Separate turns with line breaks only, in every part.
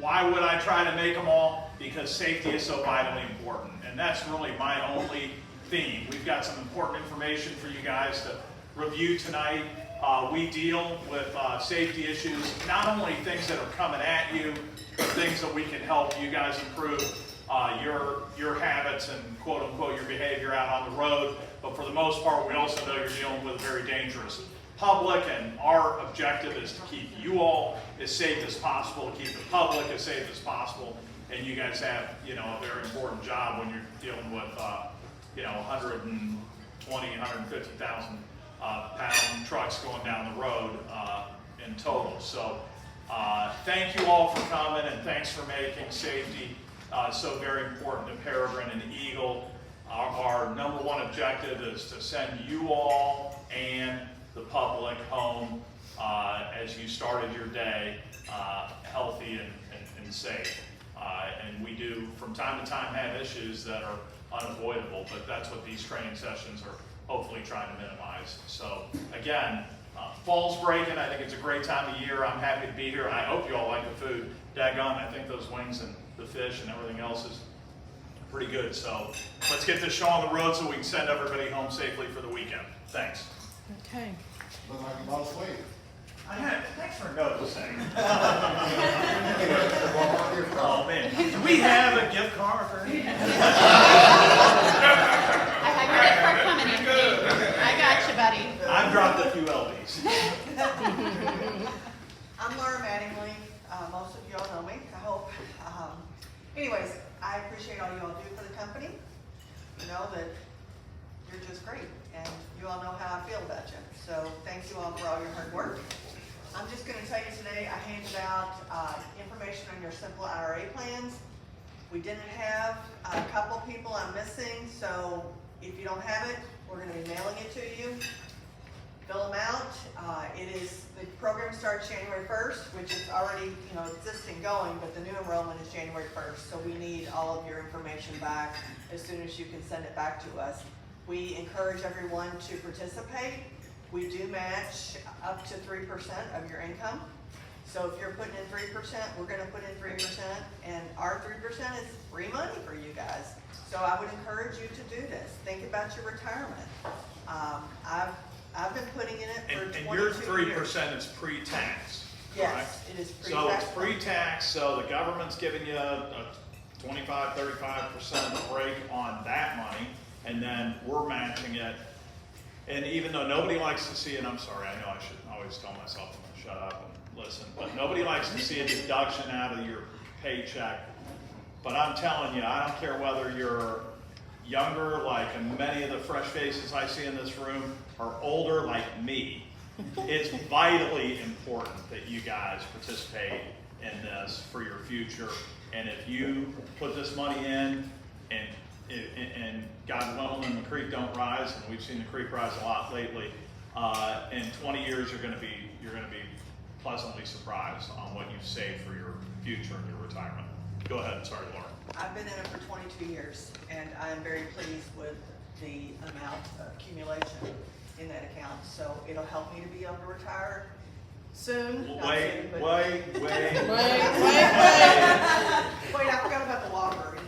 why would I try to make them all? Because safety is so vitally important, and that's really my only theme. We've got some important information for you guys to review tonight. We deal with safety issues, not only things that are coming at you, but things that we can help you guys improve your habits and quote unquote your behavior out on the road. But for the most part, we also know you're dealing with a very dangerous public, and our objective is to keep you all as safe as possible, to keep the public as safe as possible. And you guys have, a very important job when you're dealing with, 120, 150,000 pound trucks going down the road in total. So thank you all for coming, and thanks for making safety so very important to Peregrine and Eagle. Our number one objective is to send you all and the public home as you started your day healthy and safe. And we do from time to time have issues that are unavoidable, but that's what these training sessions are hopefully trying to minimize. So again, fall's breaking. I think it's a great time of year. I'm happy to be here. I hope you all like the food. Daggone, I think those wings and the fish and everything else is pretty good. So let's get this show on the road so we can send everybody home safely for the weekend. Thanks.
Okay.
Look like you lost weight.
Thanks for noticing.
Oh,
Oh man, do we have a gift card for you?
I have your gift card coming in. I got you, buddy.
I've dropped a few LBs.
I'm Laura Mattingly. Most of you all know me, I hope. Anyways, I appreciate all you all do for the company. You know that you're just great, and you all know how I feel about you. So thank you all for all your hard work. I'm just going to tell you today, I handed out information on your simple IRA plans. We didn't have a couple people I'm missing, so if you don't have it, we're going to be mailing it to you. Fill them out. The program starts January 1st, which is already, existing going, but the new enrollment is January 1st. So we need all of your information back as soon as you can send it back to us. We encourage everyone to participate. We do match up to 3% of your income. So if you're putting in 3%, we're going to put in 3%, and our 3% is free money for you guys. So I would encourage you to do this. Think about your retirement. I've been putting in it for 22 years.
And your 3% is pre-tax, correct?
Yes, it is pre-tax.
So it's pre-tax, so the government's giving you a 25, 35% break on that money, and then we're matching it. And even though nobody likes to see, and I'm sorry, I know I should always tell myself to shut up and listen, but nobody likes to see a deduction out of your paycheck. But I'm telling you, I don't care whether you're younger, like many of the fresh faces I see in this room, or older like me. It's vitally important that you guys participate in this for your future. And if you put this money in, and God willing, the creek don't rise, and we've seen the creek rise a lot lately, in 20 years you're going to be pleasantly surprised on what you've saved for your future and your retirement. Go ahead, sorry, Laura.
I've been in it for 22 years, and I'm very pleased with the amount of accumulation in that account. So it'll help me to be able to retire soon. Not soon, but-
Wait.
Wait, I forgot about the library.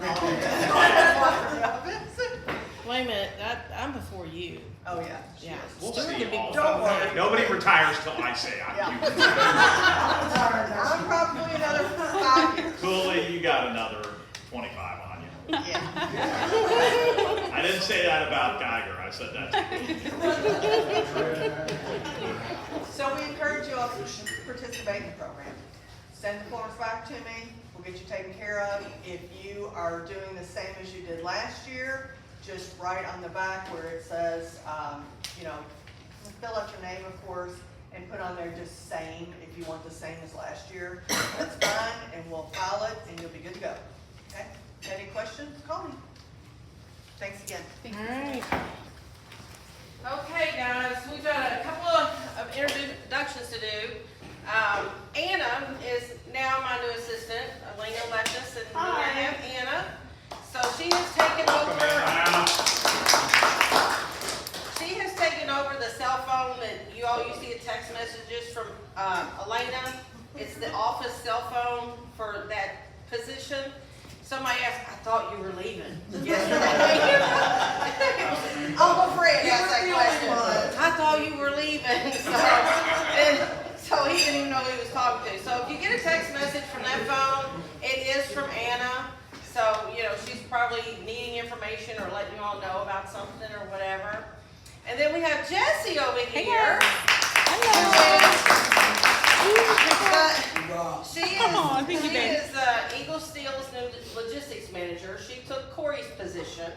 Wait a minute, I'm before you.
Oh, yeah.
Yeah.
We'll
Stuart
see
could be
all
before
Don't worry.
me.
Nobody retires till I say
Yeah.
I
I'm probably another 5 years.
do. Cooley, you got another 25 on you.
Yeah.
I didn't say that about Geiger. I said that to you.
So we encourage you all to participate in the program. Send the forms back to me. We'll get you taken care of. If you are doing the same as you did last year, just write on the back where it says, fill out your name, of course, and put on there just same, if you want the same as last year. That's fine, and we'll file it, and you'll be good to go. Okay? Any questions? Call me. Thanks again.
All right.
Okay, guys, we've got a couple of introductions to do. Anna is now my new assistant. Elena left us, and I have Anna. So she has taken over. She has taken over the cell phone that you all used to get text messages from Elena. It's the office cell phone for that position. Somebody asked, I thought you were leaving yesterday. Uncle Fred asked that question. I thought you were leaving. So he didn't even know who he was talking to. So if you get a text message from that phone, it is from Anna. So, you know, she's probably needing information or letting you all know about something or whatever. And then we have Jessie over here. She is Eagle Steel's new logistics manager. She took Corey's position.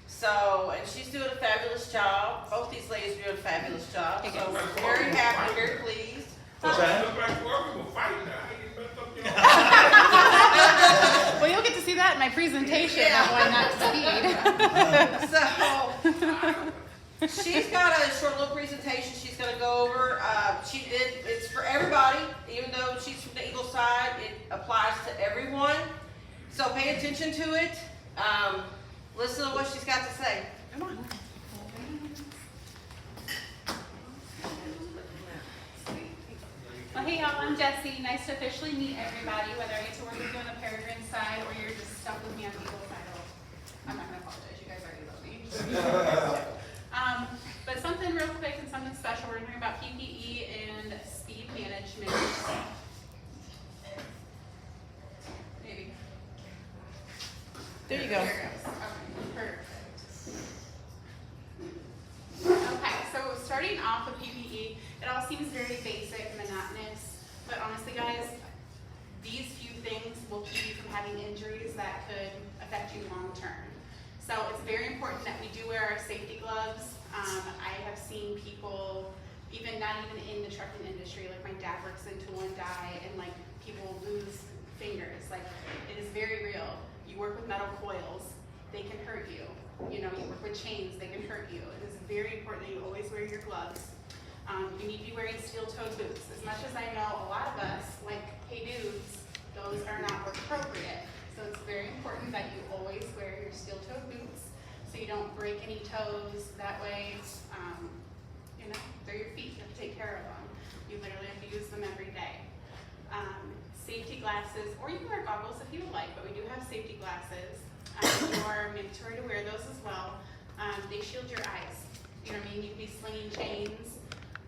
So, and she's doing a fabulous job. Both these ladies are doing a fabulous job. So we're very happy, very pleased.
What's that?
Well, you'll get to see that in my presentation of Why Not Speed.
So, she's got a short little presentation she's gonna go over. It's for everybody, even though she's from the Eagle side, it applies to everyone. So pay attention to it. Listen to what she's got to say. Come on.
Well, hey y'all, I'm Jessie. Nice to officially meet everybody, whether I get to work with you on the Peregrine side or you're just stuck with me on the Eagle side. I'm not gonna apologize, you guys already love me. But something real quick and something special, we're gonna talk about PPE and speed management. Maybe.
There you go.
There it goes. Okay, perfect. Okay, so starting off with PPE, it all seems very basic, monotonous, but honestly guys, these few things will keep you from having injuries that could affect you long term. So it's very important that we do wear our safety gloves. I have seen people, not even in the trucking industry, like my dad works in Tool and Die, and like people lose fingers. Like it is very real. You work with metal coils, they can hurt you. You know, you work with chains, they can hurt you. It is very important that you always wear your gloves. You need to be wearing steel-toed boots. As much as I know a lot of us, like, hey dudes, those are not work appropriate. So it's very important that you always wear your steel-toed boots so you don't break any toes. That way, you know, they're your feet. You have to take care of them. You literally have to use them every day. Safety glasses, or you can wear goggles if you would like, but we do have safety glasses. You are mandatory to wear those as well. They shield your eyes. You know what I mean? You could be slinging chains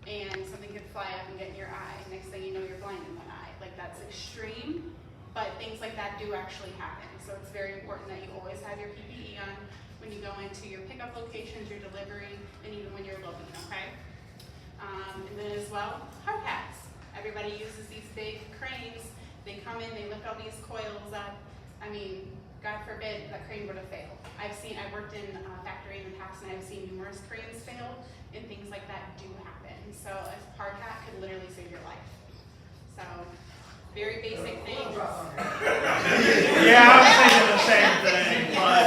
and something could fly up and get in your eye. Next thing you know, you're blind in one eye. Like, that's extreme, but things like that do actually happen. So it's very important that you always have your PPE on when you go into your pickup locations, your delivery, and even when you're loading, okay? And then as well, hard hats. Everybody uses these big cranes. They come in, they lift all these coils up. I mean, God forbid that crane would have failed. I've worked in a factory in the past and I've seen numerous cranes fail, and things like that do happen. So a hard hat could literally save your life. So, very basic things.
Yeah, I was thinking the same thing, but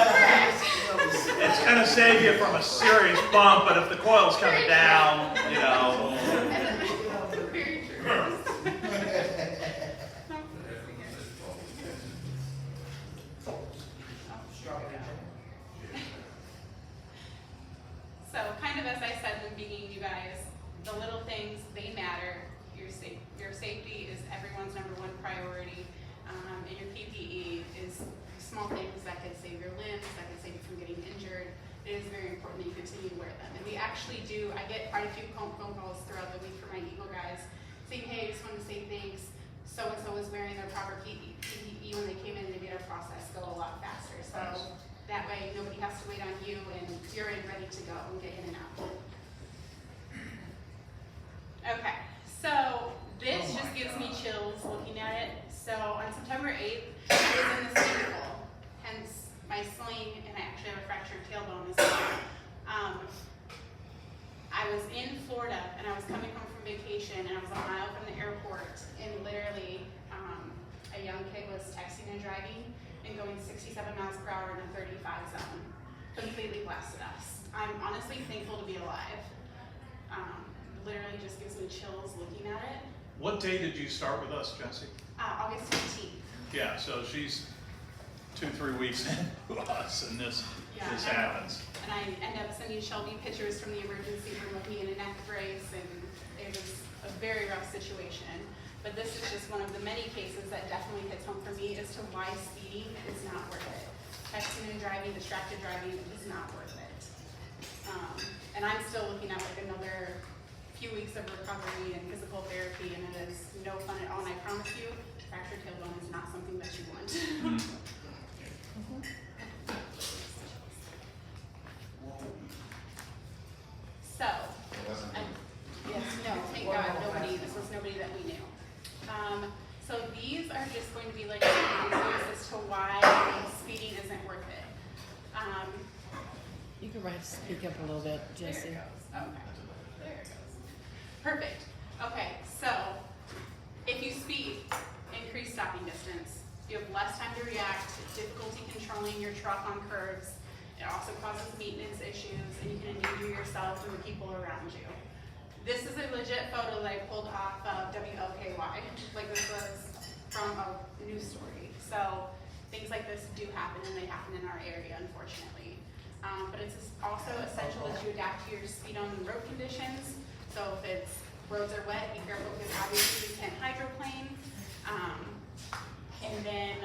it's gonna save you from a serious bump, but if the coil's coming down, you know.
Very true. So kind of as I said in the beginning, you guys, the little things, they matter. Your safety is everyone's #1 priority. And your PPE is small things that can save your limbs, that can save you from getting injured. It is very important that you continue to wear them. And we actually do, I get quite a few phone calls throughout the week from my Eagle guys saying, hey, I just want to say thanks. So-and-so was wearing their proper PPE when they came in, they made our process go a lot faster. So that way nobody has to wait on you and you're in ready to go and get in and out. Okay, so this just gives me chills looking at it. So on September 8th, I was in this vehicle, hence my sling, and I actually have a fractured tailbone as well. I was in Florida and I was coming home from vacation and I was a mile from the airport, and literally a young kid was texting and driving and going 67 miles per hour in a 35 zone. Completely blasted us. I'm honestly thankful to be alive. Literally just gives me chills looking at it.
What day did you start with us, Jessie?
August 15th.
Yeah, so she's 2-3 weeks into us, and this
Yeah,
happens.
And I end up sending Shelby pictures from the emergency room of me in a neck brace, and it was a very rough situation. But this is just one of the many cases that definitely hits home for me as to why speeding is not worth it. Texting and driving, distracted driving is not worth it. And I'm still looking at like another few weeks of recovery and physical therapy, and it is no fun at all. And I promise you, fractured tailbone is not something that you want. So,
It wasn't me.
yes, no, thank God, nobody, this was nobody that we knew. So these are just going to be like examples as to why speeding isn't worth it.
You can speak up a little bit,
There
Jesse.
it goes, okay, there it goes. Perfect, okay, so if you speed, increase stopping distance. You have less time to react, difficulty controlling your truck on curves. It also causes maintenance issues, and you can endanger yourself and the people around you. This is a legit photo that I pulled off of WLKY. Like, this was from a news story. So things like this do happen, and they happen in our area, unfortunately. But it's also essential that you adapt to your speed on the road conditions. So if roads are wet, be careful, because obviously you can't hydroplane. And then,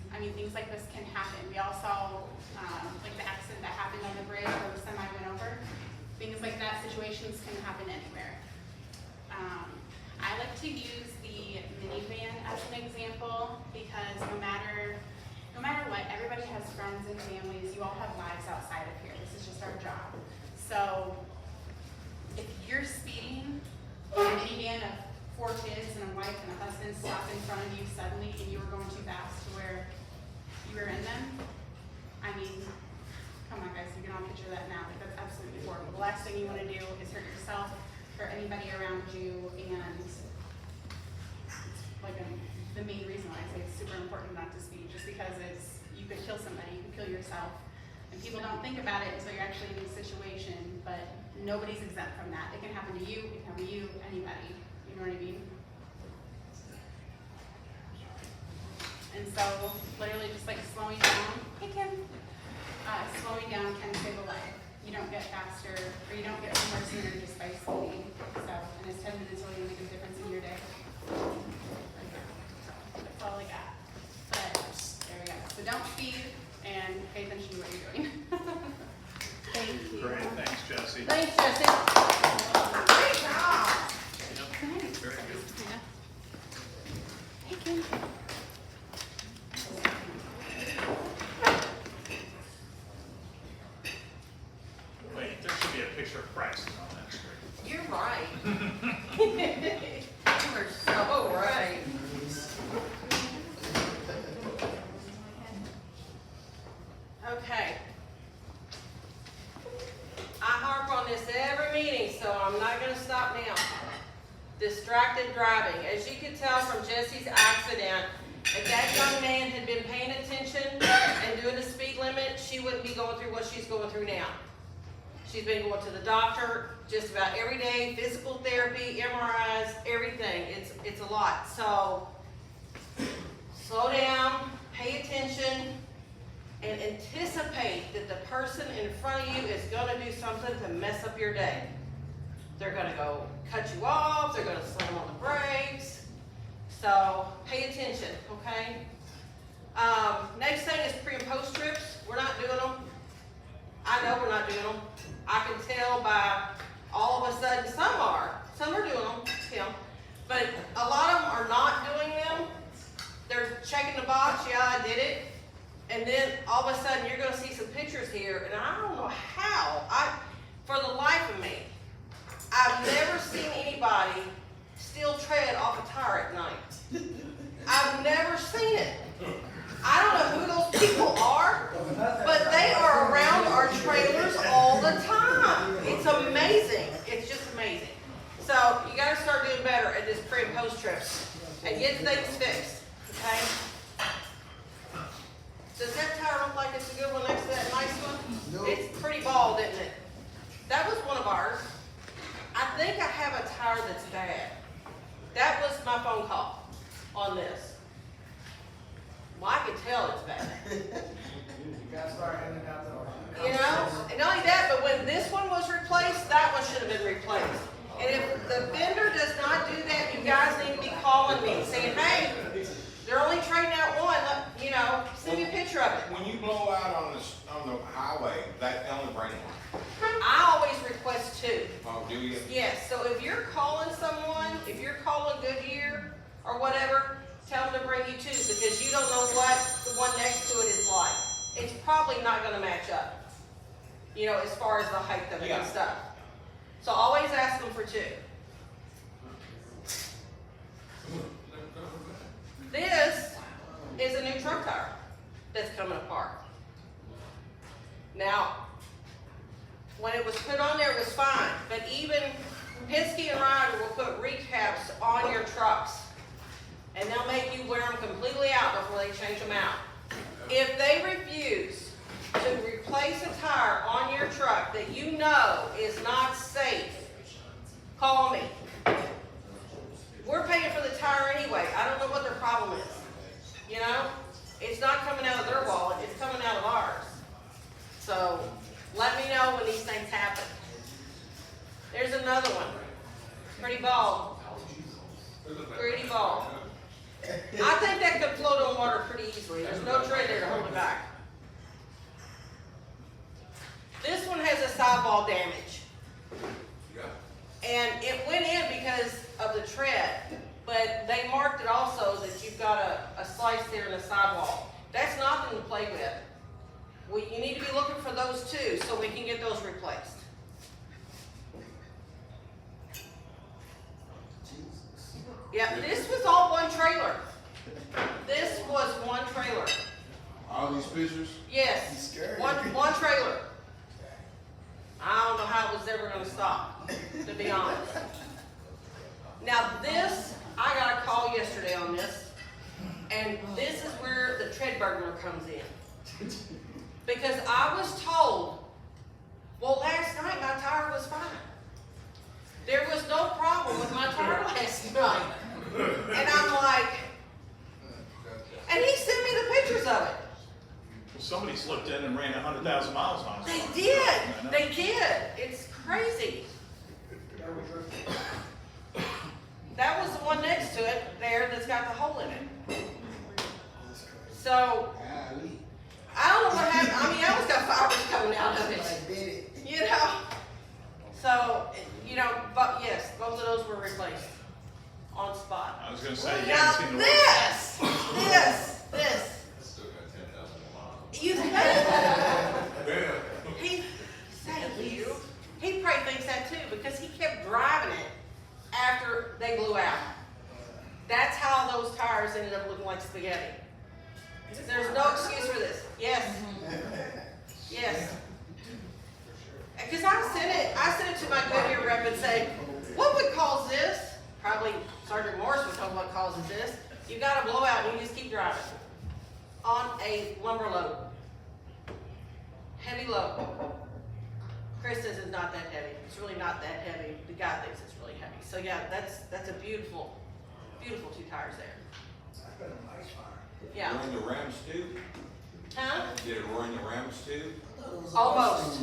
I mean, things like this can happen. We all saw like the accident that happened on the bridge where the semi went over. Things like that, situations can happen anywhere. I like to use the minivan as an example because no matter what, everybody has friends and families. You all have lives outside of here. This is just our job. So if you're speeding in a minivan of 4 kids and a wife and a husband stop in front of you suddenly and you were going too fast to where you were in them, I mean, come on guys, you can all picture that now. Like, that's absolutely horrible. The last thing you want to do is hurt yourself or anybody around you, and like the main reason why I say it's super important not to speed, just because you could kill somebody, you could kill yourself, and people don't think about it until you're actually in a situation, but nobody's exempt from that. It can happen to you, it can happen to you, anybody, you know what I mean? And so, literally just like slowing down, slowing down can save a life. You don't get faster, or you don't get somewhere sooner just by speeding. So, and it's 10 minutes will make a difference in your day. So, that's all I got. But, there we go. So don't speed, and pay attention to what you're doing. Thank you.
Great, thanks, Jesse.
Thanks, Jesse.
Great job.
Yep, very good.
Hey, Kim.
Wait, there should be a picture of Bryson on that screen.
You're right. You are so right. Okay. I harp on this every meeting, so I'm not gonna stop now. Distracted driving. As you can tell from Jesse's accident, if that young man had been paying attention and doing the speed limit, she wouldn't be going through what she's going through now. She's been going to the doctor just about every day, physical therapy, MRIs, everything. It's a lot. So slow down, pay attention, and anticipate that the person in front of you is gonna do something to mess up your day. They're gonna go cut you off, they're gonna slam on the brakes. So pay attention, okay? Next thing is pre and post trips. We're not doing them. I know we're not doing them. I can tell by all of a sudden, some are doing them, Tim, but a lot of them are not doing them. They're checking the box, yeah, I did it. And then all of a sudden you're gonna see some pictures here, and I don't know how, for the life of me, I've never seen anybody still tread off a tire at night. I've never seen it. I don't know who those people are, but they are around our trailers all the time. It's amazing. It's just amazing. So you gotta start doing better at this pre and post trips and get things fixed, okay? Does that tire look like it's a good one next to that nice one?
Nope.
It's pretty bald, isn't it? That was one of ours. I think I have a tire that's bad. That was my phone call on this. Well, I can tell it's bad.
You gotta start handing out the.
You know, and not only that, but when this one was replaced, that one should have been replaced. And if the vendor does not do that, you guys need to be calling me, saying, hey, they're only trading out one, send me a picture of it.
When you blow out on the highway, that only bring one.
I always request two.
Oh, do you?
Yes, so if you're calling someone, if you're calling Goodyear or whatever, tell them to bring you two, because you don't know what the one next to it is like. It's probably not gonna match up, as far as the height of it and
Yeah.
stuff. So always ask them for two. This is a new truck tire that's coming apart. Now, when it was put on there, it was fine, but even Penske and Ryder will put recaps on your trucks, and they'll make you wear them completely out before they change them out. If they refuse to replace a tire on your truck that you know is not safe, call me. We're paying for the tire anyway. I don't know what their problem is. It's not coming out of their wallet, it's coming out of ours. So, let me know when these things happen. There's another one. Pretty bald. Pretty bald. I think that could float on water pretty easily. There's no tread there to hold it back. This one has a sidewall damage. And it went in because of the tread, but they marked it also that you've got a slice there in the sidewall. That's nothing to play with. You need to be looking for those too, so we can get those replaced. Yeah, this was all one trailer. This was one trailer.
All these pictures?
Yes, one trailer. I don't know how it was ever gonna stop, to be honest. Now this, I got a call yesterday on this, and this is where the tread burglar comes in. Because I was told, well, last night my tire was fine. There was no problem with my tire last night. And I'm like, and he sent me the pictures of it.
Somebody slipped in and ran 100,000 miles on us.
They did. They did. It's crazy. That was the one next to it there that's got the hole in it. So, I don't know what happened. I mean, I always got fireworks coming out of it. So, but yes, both of those were replaced on spot.
I was gonna say, you
Now
haven't seen the
this. You think? Thank you. He probably thinks that too, because he kept driving it after they blew out. That's how those tires ended up looking like spaghetti. There's no excuse for this. Yes. Yes. Because I sent it to my Goodyear rep and say, what would cause this? Probably Sergeant Morris would know what causes this. You got a blowout and you just keep driving on a lumber load. Heavy load. Chris says it's not that heavy. It's really not that heavy. The guy thinks it's really heavy. So yeah, that's a beautiful, beautiful two tires there. Yeah.
Ruin the rims too?
Huh?
Did it ruin the rims too?
Almost.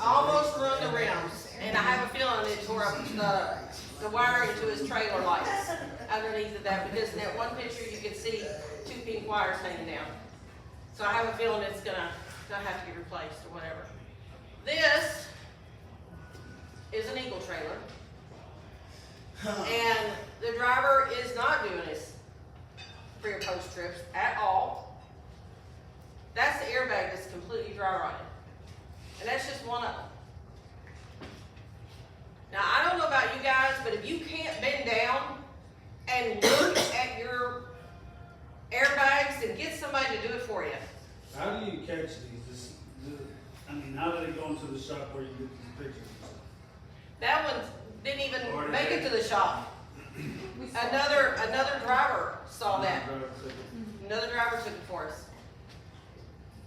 Almost ruined the rims. And I have a feeling it tore up the wiring to his trailer lights underneath of that, because in that one picture you can see two pink wires hanging down. So I have a feeling it's gonna have to get replaced or whatever. This is an Eagle trailer. And the driver is not doing his pre or post trips at all. That's the airbag that's completely dry rotted. And that's just one of them. Now, I don't know about you guys, but if you can't bend down and look at your airbags, then get somebody to do it for you.
How do you catch these? How do they go into the shop where you get these pictures?
That one didn't even make it to the shop. Another driver saw that. Another driver took it for us.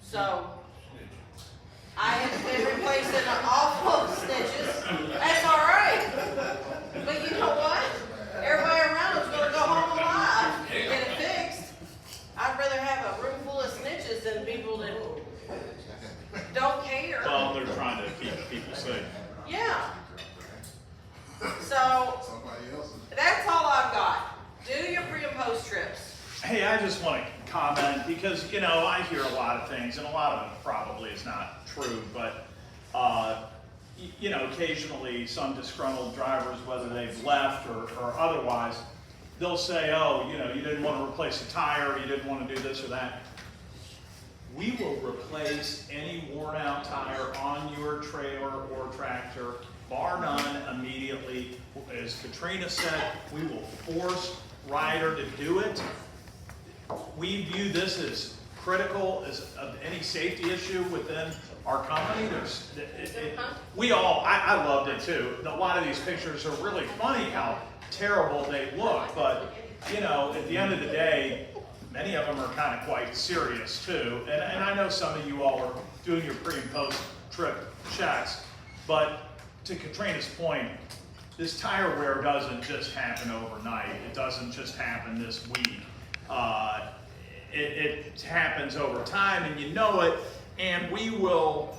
So, I have been replacing awful snitches. That's all right. But you know what? Everybody around us gonna go home alive and get it fixed. I'd rather have a room full of snitches than people that don't care.
Well, they're trying to keep people safe.
Yeah. So, post trips.
Hey, I just want to comment because, you know, I hear a lot of things and a lot of it probably is not true, but, you know, occasionally some disgruntled drivers, whether they've left or otherwise, they'll say, oh, you know, you didn't want to replace a tire, you didn't want to do this or that. We will replace any worn out tire on your trailer or tractor, bar none, immediately. As Katrina said, we will force Ryder to do it. We view this as critical as of any safety issue within our company. I loved it too. A lot of these pictures are really funny how terrible they look, but you know, at the end of the day, many of them are kind of quite serious too. And I know some of you all are doing your pre and post trip checks, but to Katrina's point, this tire wear doesn't just happen overnight. It doesn't just happen this week. It happens over time and you know it, and we will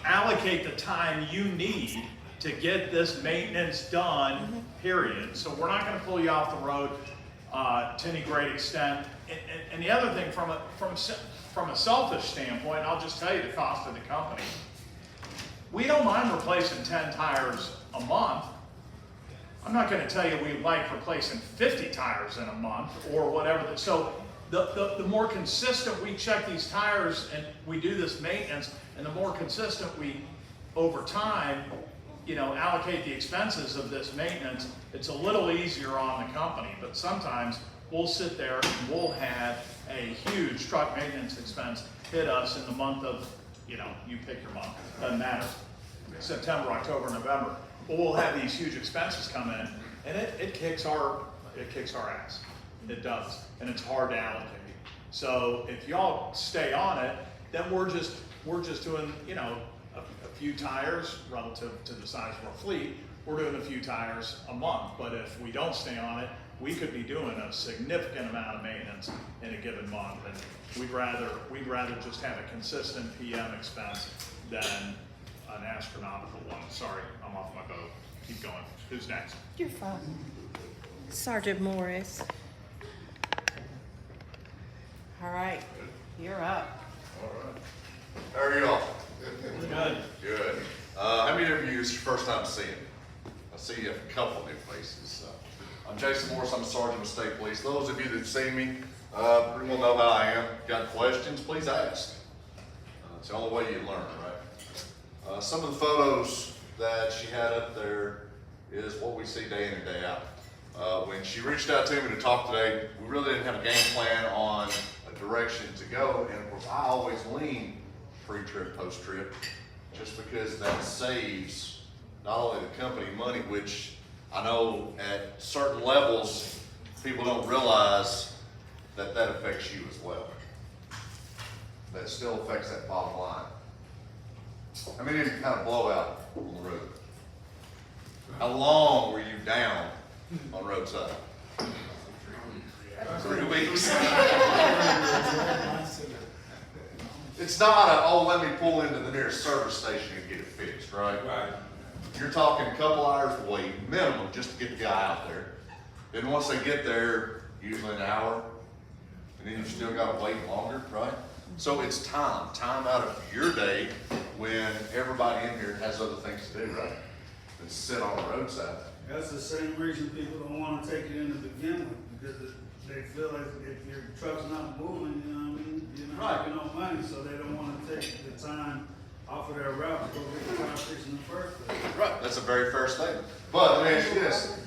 allocate the time you need to get this maintenance done, period. So we're not gonna pull you off the road to any great extent. And the other thing, from a selfish standpoint, I'll just tell you the cost of the company. We don't mind replacing 10 tires a month. I'm not gonna tell you we like replacing 50 tires in a month or whatever. So the more consistent we check these tires and we do this maintenance, and the more consistent we, over time, you know, allocate the expenses of this maintenance, it's a little easier on the company. But sometimes we'll sit there and we'll have a huge truck maintenance expense hit us in the month of, you know, you pick your month, doesn't matter, September, October, November. But we'll have these huge expenses come in, and it kicks our ass. It does, and it's hard to allocate. So if y'all stay on it, then we're just doing, you know, a few tires relative to the size of our fleet. We're doing a few tires a month, but if we don't stay on it, we could be doing a significant amount of maintenance in a given month, and we'd rather just have a consistent PM expense than an astronomical one. Sorry, I'm off my boat. Keep going. Who's next?
You're fine.
Sergeant Morris. All right, you're up.
All right. How are y'all?
Good.
Good. How many of you is your first time seeing me? I see a couple new faces. I'm Jason Morris. I'm a sergeant with State Police. Those of you that see me pretty well know how I am. Got questions? Please ask. It's the only way you learn, right? Some of the photos that she had up there is what we see day in and day out. When she reached out to me to talk today, we really didn't have a game plan on a direction to go, and of course I always lean pre-trip, post-trip, just because that saves not only the company money, which I know at certain levels people don't realize that that affects you as well. That still affects that bottom line. How many of you had a blowout on the road? How long were you down on roadside? 3 weeks. It's not a, oh, let me pull into the nearest service station and get it fixed, right?
Right.
You're talking a couple hours wait, minimum, just to get the guy out there. Then once they get there, usually an hour, and then you still gotta wait longer, right? So it's time out of your day when everybody in here has other things to do, right? Than sit on the roadside.
That's the same reason people don't wanna take it in to begin with, because they feel like if your truck's not moving, you know what I mean? You're not making no money, so they don't wanna take the time off of their route to go get the car fixed in the first place.
Right, that's a very fair statement. But let me ask you this.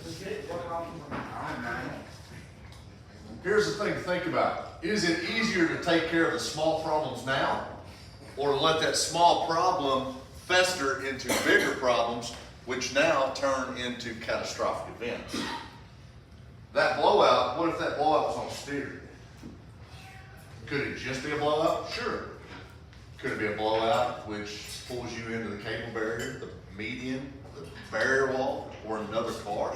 Here's the thing to think about. Is it easier to take care of the small problems now, or let that small problem fester into bigger problems, which now turn into catastrophic events? That blowout, what if that blowout was on steering? Could it just be a blowout? Sure. Could it be a blowout which pulls you into the cable barrier, the median, the barrier wall, or another car?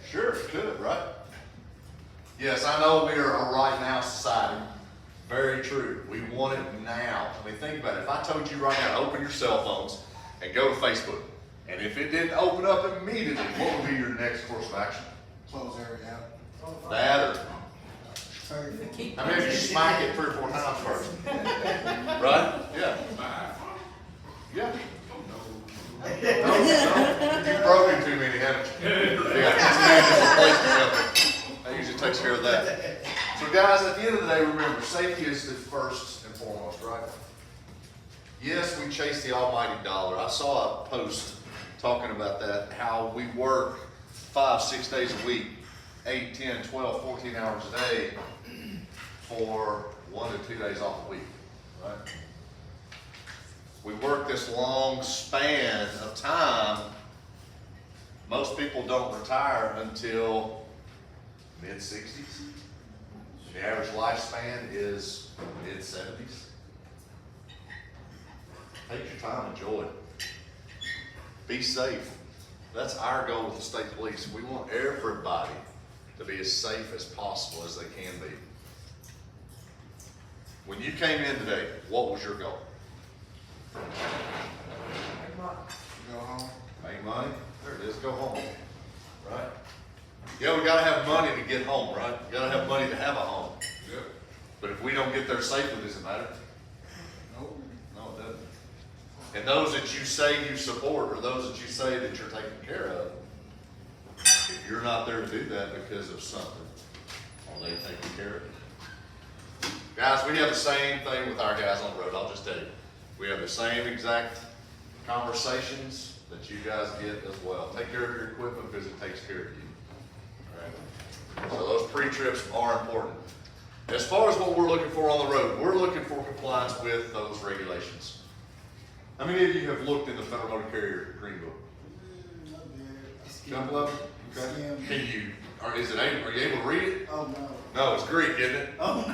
Sure, it could, right? Yes, I know we are a right now society. Very true. We want it now. I mean, think about it. If I told you right now to open your cell phones and go to Facebook, and if it didn't open up immediately, what would be your next course of action?
Close every app.
That or, how many of you smack it 3 or 4 times first? Right? Yeah. Yeah. No, you've broken too many, haven't you? Yeah, this man just replaced the company. That usually takes care of that. So guys, at the end of the day, remember, safety is the first and foremost, right? Yes, we chase the almighty dollar. I saw a post talking about that, how we work 5, 6 days a week, 8, 10, 12, 14 hours a day for 1 to 2 days off a week, right? We work this long span of time. Most people don't retire until mid-60s. The average lifespan is mid-70s. Take your time, enjoy it. Be safe. That's our goal with the state police. We want everybody to be as safe as possible as they can be. When you came in today, what was your goal?
Go home.
Make money? There it is, go home. Right? Yeah, we gotta have money to get home, right? We gotta have money to have a home.
Yep.
But if we don't get there safely, does it matter?
Nope.
No, it doesn't. And those that you say you support, or those that you say that you're taking care of, if you're not there to do that because of something, are they taking care of it? Guys, we have the same thing with our guys on the road, I'll just tell you. We have the same exact conversations that you guys get as well. Take care of your equipment because it takes care of you. All right? So those pre-trips are important. As far as what we're looking for on the road, we're looking for compliance with those regulations. How many of you have looked in the Federal Motor Carrier Green Book? Couple of them? Okay. Can you, are you able to read it?
Oh, no.
No, it's Greek, isn't it?
Oh,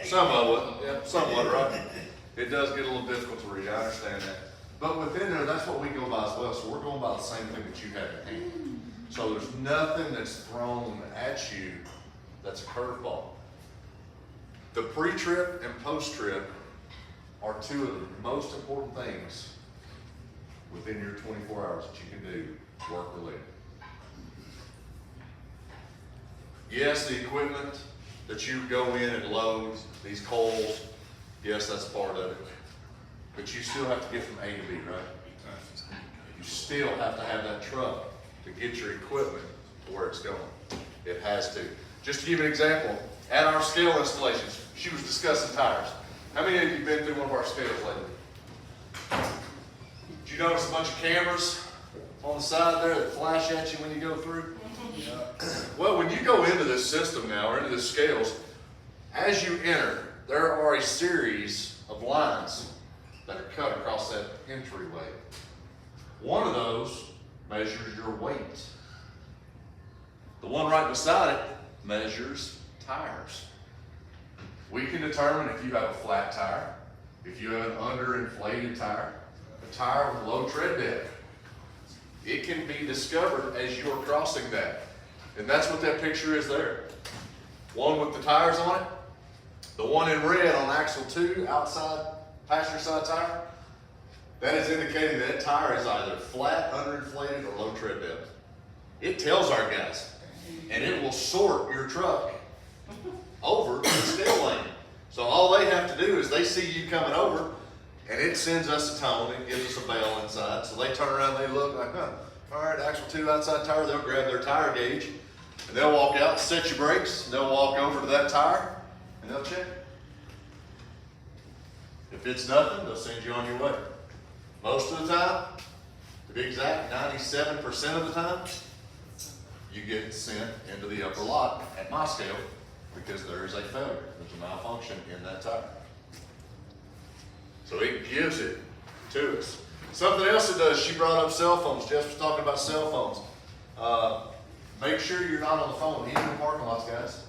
Somewhat, yeah, somewhat, right? It does get a little difficult to read, I understand that. But within there, that's what we go by as well, so we're going by the same thing that you have at hand. So there's nothing that's thrown at you that's a curveball. The pre-trip and post-trip are 2 of the most important things within your 24 hours that you can do work-related. Yes, the equipment that you go in and load, these coals, yes, that's part of it. But you still have to get from A to B, right? You still have to have that truck to get your equipment to where it's going. It has to. Just to give you an example, at our scale installations, she was discussing tires. How many of you have been through one of our scales lately? Did you notice a bunch of cameras on the side there that flash at you when you go through? Well, when you go into this system now, or into the scales, as you enter, there are a series of lines that are cut across that entryway. One of those measures your weight. The one right beside it measures tires. We can determine if you have a flat tire, if you have an underinflated tire, a tire with low tread depth. It can be discovered as you're crossing that. And that's what that picture is there. One with the tires on it, the one in red on axle 2, outside passenger side tire, that is indicating that tire is either flat, underinflated, or low tread depth. It tells our guys, and it will sort your truck over to the scale lane. So all they have to do is they see you coming over, and it sends us a tone, it gives us a bell inside. So they turn around, they look like, all right, axle 2 outside tire, they'll grab their tire gauge, and they'll walk out, set your brakes, and they'll walk over to that tire, and they'll check it. If it's nothing, they'll send you on your way. Most of the time, to be exact, 97% of the time, you get sent into the upper lot at my scale because there is a failure. There's a malfunction in that tire. So it gives it to us. Something else it does, she brought up cell phones. Jeff was talking about cell phones. Make sure you're not on the phone, even in parking lots, guys.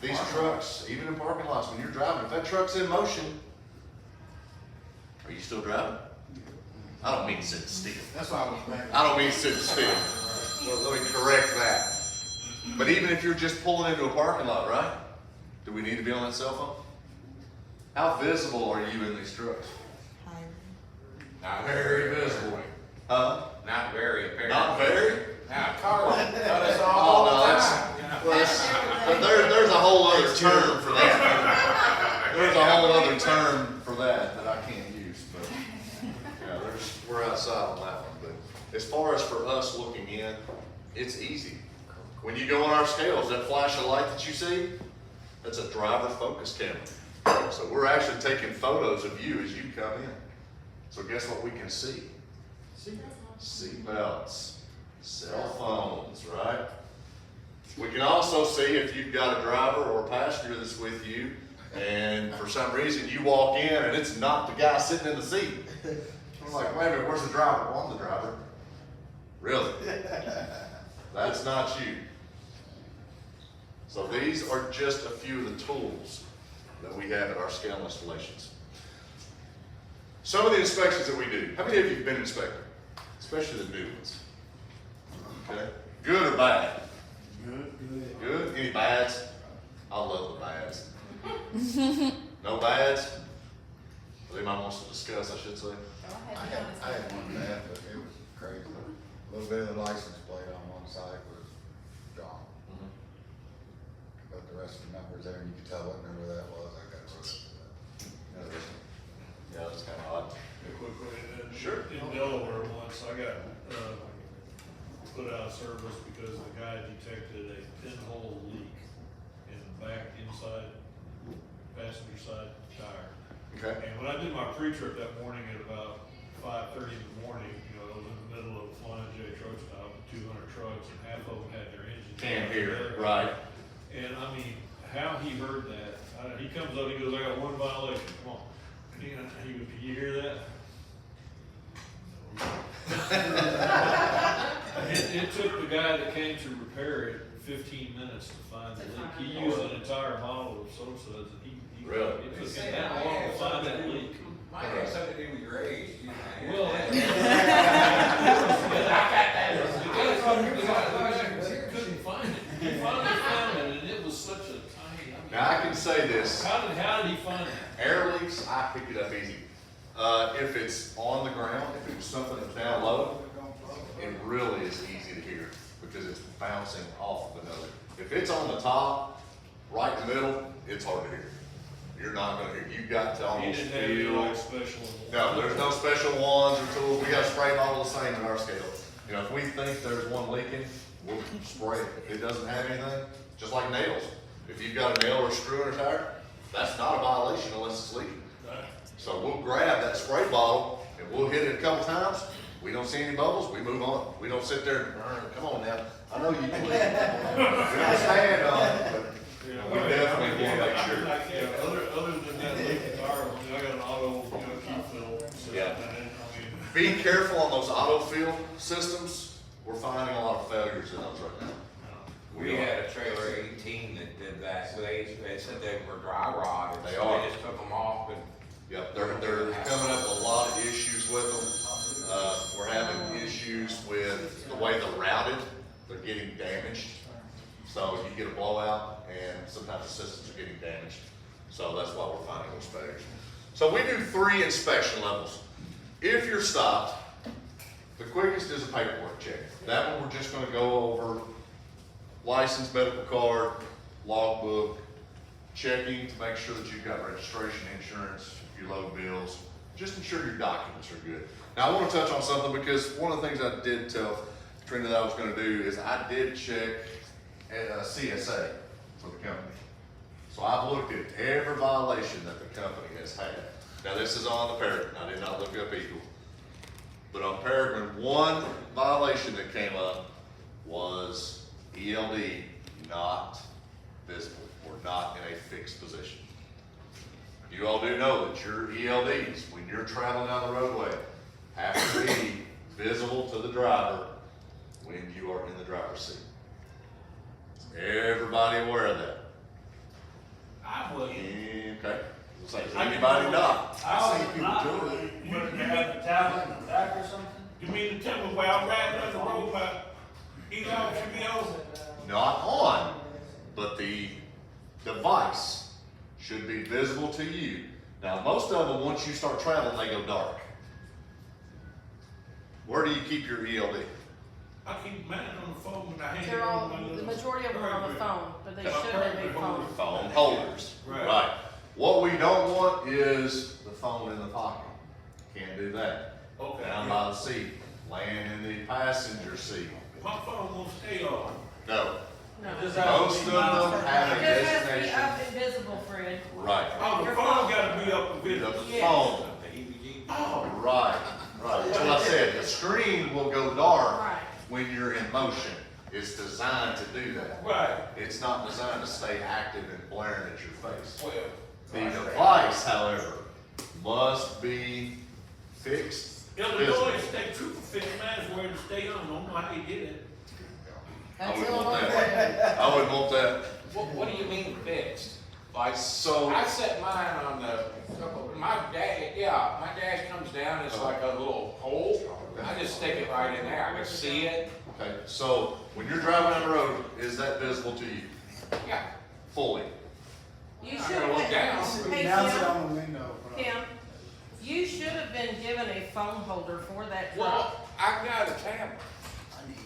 These trucks, even in parking lots, when you're driving, if that truck's in motion, are you still driving? I don't mean sitting still.
That's why I was mad.
I don't mean sitting still. Well, let me correct that. But even if you're just pulling into a parking lot, right? Do we need to be on that cell phone? How visible are you in these trucks?
Not
Very visible. Huh?
Not very, apparently.
Not very?
Now, cars cut us off
Oh,
all
no,
the
that's,
time, you know.
Well, there's a whole other term for that. There's a whole other term for that I can't use, but, yeah, we're outside on that one. But as far as for us looking in, it's easy. When you go on our scales, that flash of light that you see, that's a driver focus camera. So we're actually taking photos of you as you come in. So guess what we can see? Seat belts, cell phones, right? We can also see if you've got a driver or a passenger that's with you, and for some reason you walk in and it's not the guy sitting in the seat. I'm like, wait a minute, where's the driver? Well, I'm the driver. Really? That's not you. So these are just a few of the tools that we have at our scale installations. Some of the inspections that we do. How many of you have been inspected? Especially the new ones. Okay. Good or bad?
Good.
Good? Any bads? I love the bads. No bads? Anybody wants to discuss, I should say?
I had one bad, but it was crazy. A little bit of the license plate on one side was gone. But the rest of the numbers there, and you could tell what number that was. I got you.
Yeah, that's kind of odd.
Quickly,
Sure.
in Delaware once, I got, put out of service because the guy detected a pinhole leak in the back inside passenger side tire.
Okay.
And when I did my pre-trip that morning at about 5:30 in the morning, you know, I was in the middle of Flying J truck stop with 200 trucks, and half of them had their engines.
Can't hear,
together.
right.
And I mean, how he heard that, he comes up, he goes, I got one violation, come on. And he goes, can you hear that? It took the guy that came to repair it 15 minutes to find the leak. He used an entire model of soap suds, and he
Really?
it took him that long to find that leak.
Might have something to do with your age.
Well, couldn't find it. He finally found it, and it was such a tiny.
Now I can say this.
How did he find it?
Air leaks, I pick it up easy. If it's on the ground, if it's something that's down low, it really is easy to hear because it's bouncing off of another. If it's on the top, right in the middle, it's hard to hear. You're not gonna hear. You've got to
He
almost
didn't have any
feel.
like special.
No, there's no special wands or tools. We got a spray bottle the same in our scale. You know, if we think there's one leaking, we'll spray it. If it doesn't have anything, just like nails. If you've got a nail or a screw in a tire, that's not a violation unless it's leaking. So we'll grab that spray bottle and we'll hit it a couple times. We don't see any bubbles, we move on. We don't sit there and, come on now, I know you can leak. We understand, but we definitely want to make sure.
Yeah, other than that leaking tire, I got an auto, keep fill. So,
Yeah.
and
Be careful on those auto fill systems. We're finding a lot of failures in those right now.
We had a trailer 18 that did that, so they said they were dry rotted.
They
so
are.
They just took them off and.
Yep, they're coming up with a lot of issues with them. We're having issues with the way they're routed. They're getting damaged. So you get a blowout and sometimes the systems are getting damaged. So that's why we're finding those failures. So we do 3 inspection levels. If you're stopped, the quickest is a paperwork check. That one we're just gonna go over license, medical card, logbook, checking to make sure that you've got registration, insurance, your load bills, just ensure your documents are good. Now I want to touch on something because one of the things I did tell Trina that I was going to do is I did check a CSA for the company. So I've looked at every violation that the company has had. Now this is on the Peregrine, I did not look up Eagle. But on Peregrine, one violation that came up was ELD not visible or not in a fixed position. You all do know that your ELDs, when you're traveling down the roadway, have to be visible to the driver when you are in the driver's seat. Everybody aware of that?
I wasn't.
Okay. It's like, anybody not?
I see people do it. You have the tablet in the back or something?
You mean the temple where I'm riding on the road by Elon should be over?
Not on, but the device should be visible to you. Now, most of them, once you start traveling, they go dark. Where do you keep your ELD?
I keep mine on the phone when I hang it
They're all,
on my
the
little.
majority of them are on the phone, but they should have a phone.
Phone holders.
Right.
What we don't want is the phone in the pocket. Can't do that.
Okay.
Down by the seat, laying in the passenger seat.
My phone won't stay on.
No.
No.
Just
It
have to
Most
be
of them
monitored.
have a
just has to be
destination.
up and visible, Fred.
Right.
Oh, the
Your
phone
phone.
gotta be up and
The
visible.
Yes.
phone.
Oh,
Right. That's what I said. The screen will go dark
Right.
when you're in motion. It's designed to do that.
right,
It's not designed to stay active and blaring at your face.
well.
The device, however, must be fixed.
Illinois
visibly.
State Trooper fixed mine where to stay on, I don't know how he did it.
I
That's
wouldn't want
Illinois.
that. I wouldn't want that.
What do you mean fixed? Like,
So,
I set mine on my dash comes down, it's like a little hole. I just stick it right in there, I can see it.
okay, so when you're driving down the road, is that visible to you
Yeah,
fully?
You
I
should
gotta look
have,
down.
hey,
Announce it
Tim,
on the window.
Tim, you should have been given a phone holder for that truck.
well, I got a tablet.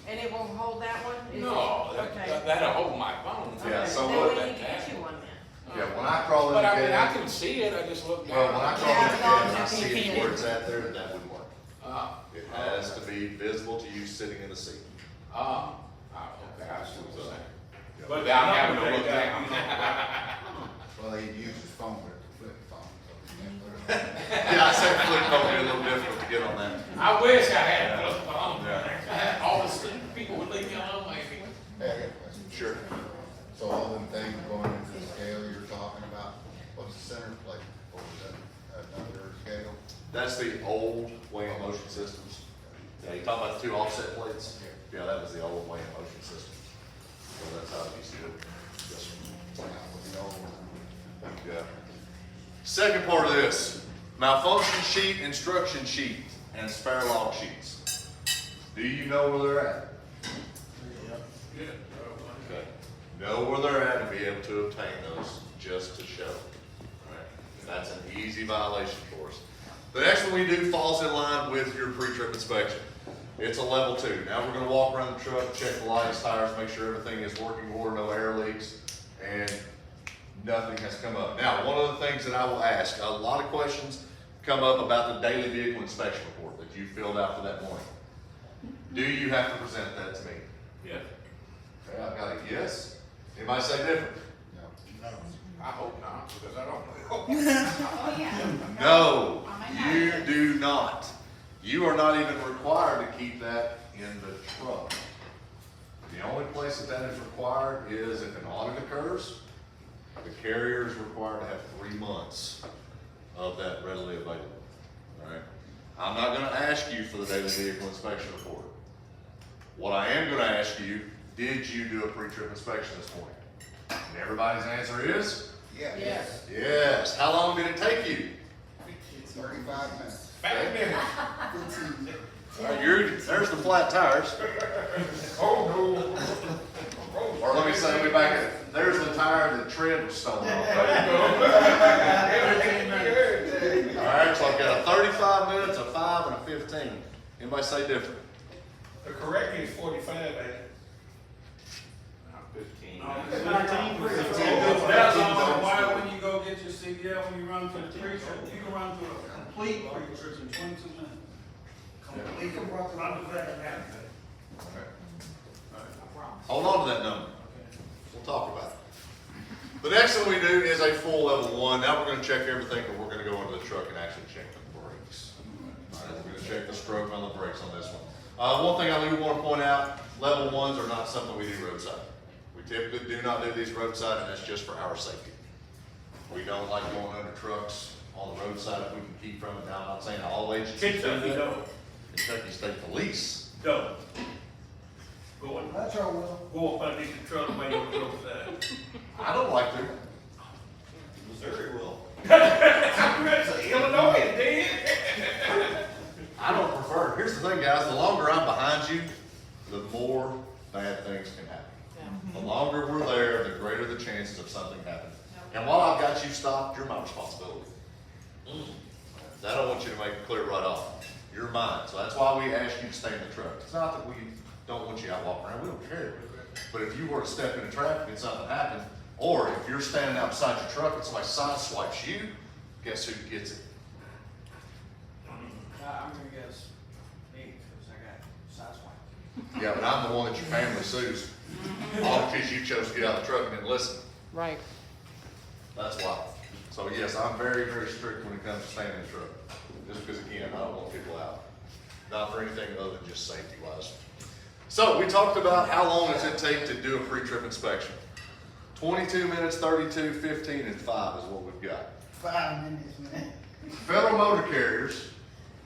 And it won't hold that one? Is it?
No,
Okay.
that'll hold my phone.
Yeah,
Okay,
so
then
what-
we need to get you one then.
Yeah, when I crawl in
But
the
I mean, I
cab,
can see it, I just look down.
well, when I crawl in the
Yeah, as long
cab and I
as you
see
can.
where it's at there, that wouldn't work.
Ah,
It has to be visible to you sitting in the seat.
okay, I see what you're saying.
But
Without having to
they
look
got,
down.
you know,
Well, he'd use his phone, but it's a flip phone, so you can't put it on.
Yeah, I said flip phone would be a little difficult to get on that.
I wish I had a flip phone.
Yeah.
All the people would leave me alone, maybe.
Hey, I got a question.
Sure.
So all them things going into the scale you're talking about, what's the center plate? Or was that another scale?
That's the old weighing motion systems. Yeah, you talking about the two offset plates? Yeah, that was the old weighing motion system. So that's how it used to do it. Yes, sir.
Now, with the old one.
Yeah. Second part of this, malfunction sheet, instruction sheet, and spare log sheets. Do you know where they're at?
yeah.
Okay. Know where they're at and be able to obtain those just to show. Right? That's an easy violation for us. The next one we do falls in line with your pre-trip inspection. It's a level 2. Now we're gonna walk around the truck, check the lights, tires, make sure everything is working order, no air leaks, and nothing has come up. Now, one of the things that I will ask, a lot of questions come up about the daily vehicle inspection report that you filled out for that morning. Do you have to present that to me?
Yeah.
Okay, I've got a yes. Anybody say different?
No.
I hope not, because I don't know.
Oh, yeah.
No,
On my
you
calendar.
do not. You are not even required to keep that in the truck. The only place that that is required is if an audit occurs, the carrier is required to have 3 months of that readily available. All right? I'm not gonna ask you for the daily vehicle inspection report. What I am gonna ask you, did you do a pre-trip inspection this morning? And everybody's answer is?
Yeah.
Yes.
Yes. How long did it take you?
35 minutes.
5 minutes.
There's the flat tires.
Oh,
Or let me say, let me back it. There's the tire that tread was stolen off. All right, so I've got a 35 minutes, a 5, and a 15. Anybody say different?
The correct is 45, ain't it?
15.
That's also why when you go get your CDL, when you run through the pre-trip, you can run through a complete pre-trip in 22 minutes. Complete, run through that.
Hold on to that number. We'll talk about it. The next thing we do is a full level 1. Now we're going to check everything, but we're going to go into the truck and actually check the brakes. All right, we're going to check the stroke on the brakes on this one. One thing I do want to point out, level 1s are not something we do roadside. We typically do not do these roadside, and that's just for our safety. We don't like going under trucks on the roadside if we can keep from it. Now, I'm not saying all agencies do
Kentucky,
that.
no,
Kentucky State Police.
no. Go on,
That's our will.
go up underneath the truck, way on the roadside.
I don't like to.
Missouri will. Illinois is dead.
I don't prefer. Here's the thing, guys. The longer I'm behind you, the more bad things can happen. The longer we're there, the greater the chances of something happening. And while I've got you stopped, you're my responsibility. I don't want you to make it clear right off. You're mine. So that's why we ask you to stay in the truck. It's not that we don't want you out walking around, we don't care. But if you were to step into traffic and something happened, or if you're standing outside your truck and somebody side swipes you, guess who gets it?
I'm gonna guess me, cause I got sideswiped.
Yeah, but I'm the one that your family sues, all because you chose to get out of the truck and didn't listen.
Right.
That's why. So yes, I'm very, very strict when it comes to staying in the truck. Just because, again, I don't want people out. Not for anything other than just safety wise. So we talked about how long does it take to do a pre-trip inspection. 22 minutes, 32, 15, and 5 is what we've got.
5 minutes, man.
Federal Motor Carriers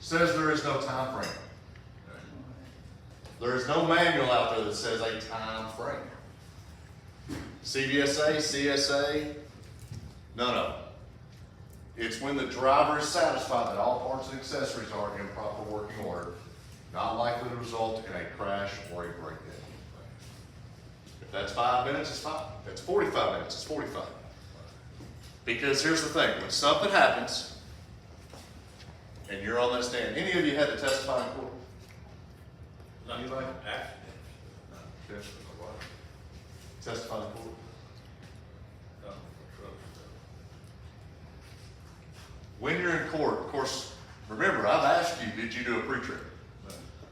says there is no time frame. There is no manual out there that says a time frame. CVSA, CSA, none of them. It's when the driver is satisfied that all parts and accessories are in proper working order, not likely to result in a crash or a breakdown. If that's 5 minutes, it's 5. If that's 45 minutes, it's 45. Because here's the thing, when something happens, and you're on that stand, any of you had to testify in court? Anybody? Okay. Testify in court? When you're in court, of course, remember, I've asked you, did you do a pre-trip?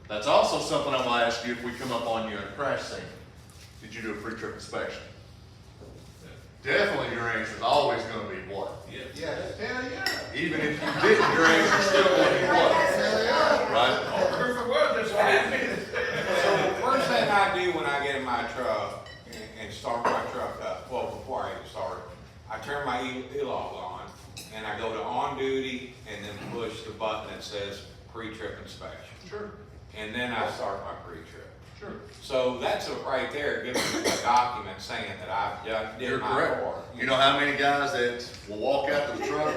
That's also something I'm gonna ask you if we come up on you in a crash scene. Did you do a pre-trip inspection? Definitely your answer is always gonna be what?
Yeah, hell yeah.
Even if you didn't, your answer is still gonna be what? Right?
So the first thing I do when I get in my truck and start my truck up, well, before I even start, I turn my e-log on and I go to on duty and then push the button that says pre-trip inspection.
Sure.
And then I start my pre-trip.
Sure.
So that's right there, gives me a document saying that I've
You're
did my
correct.
part.
You know how many guys that will walk out to the truck,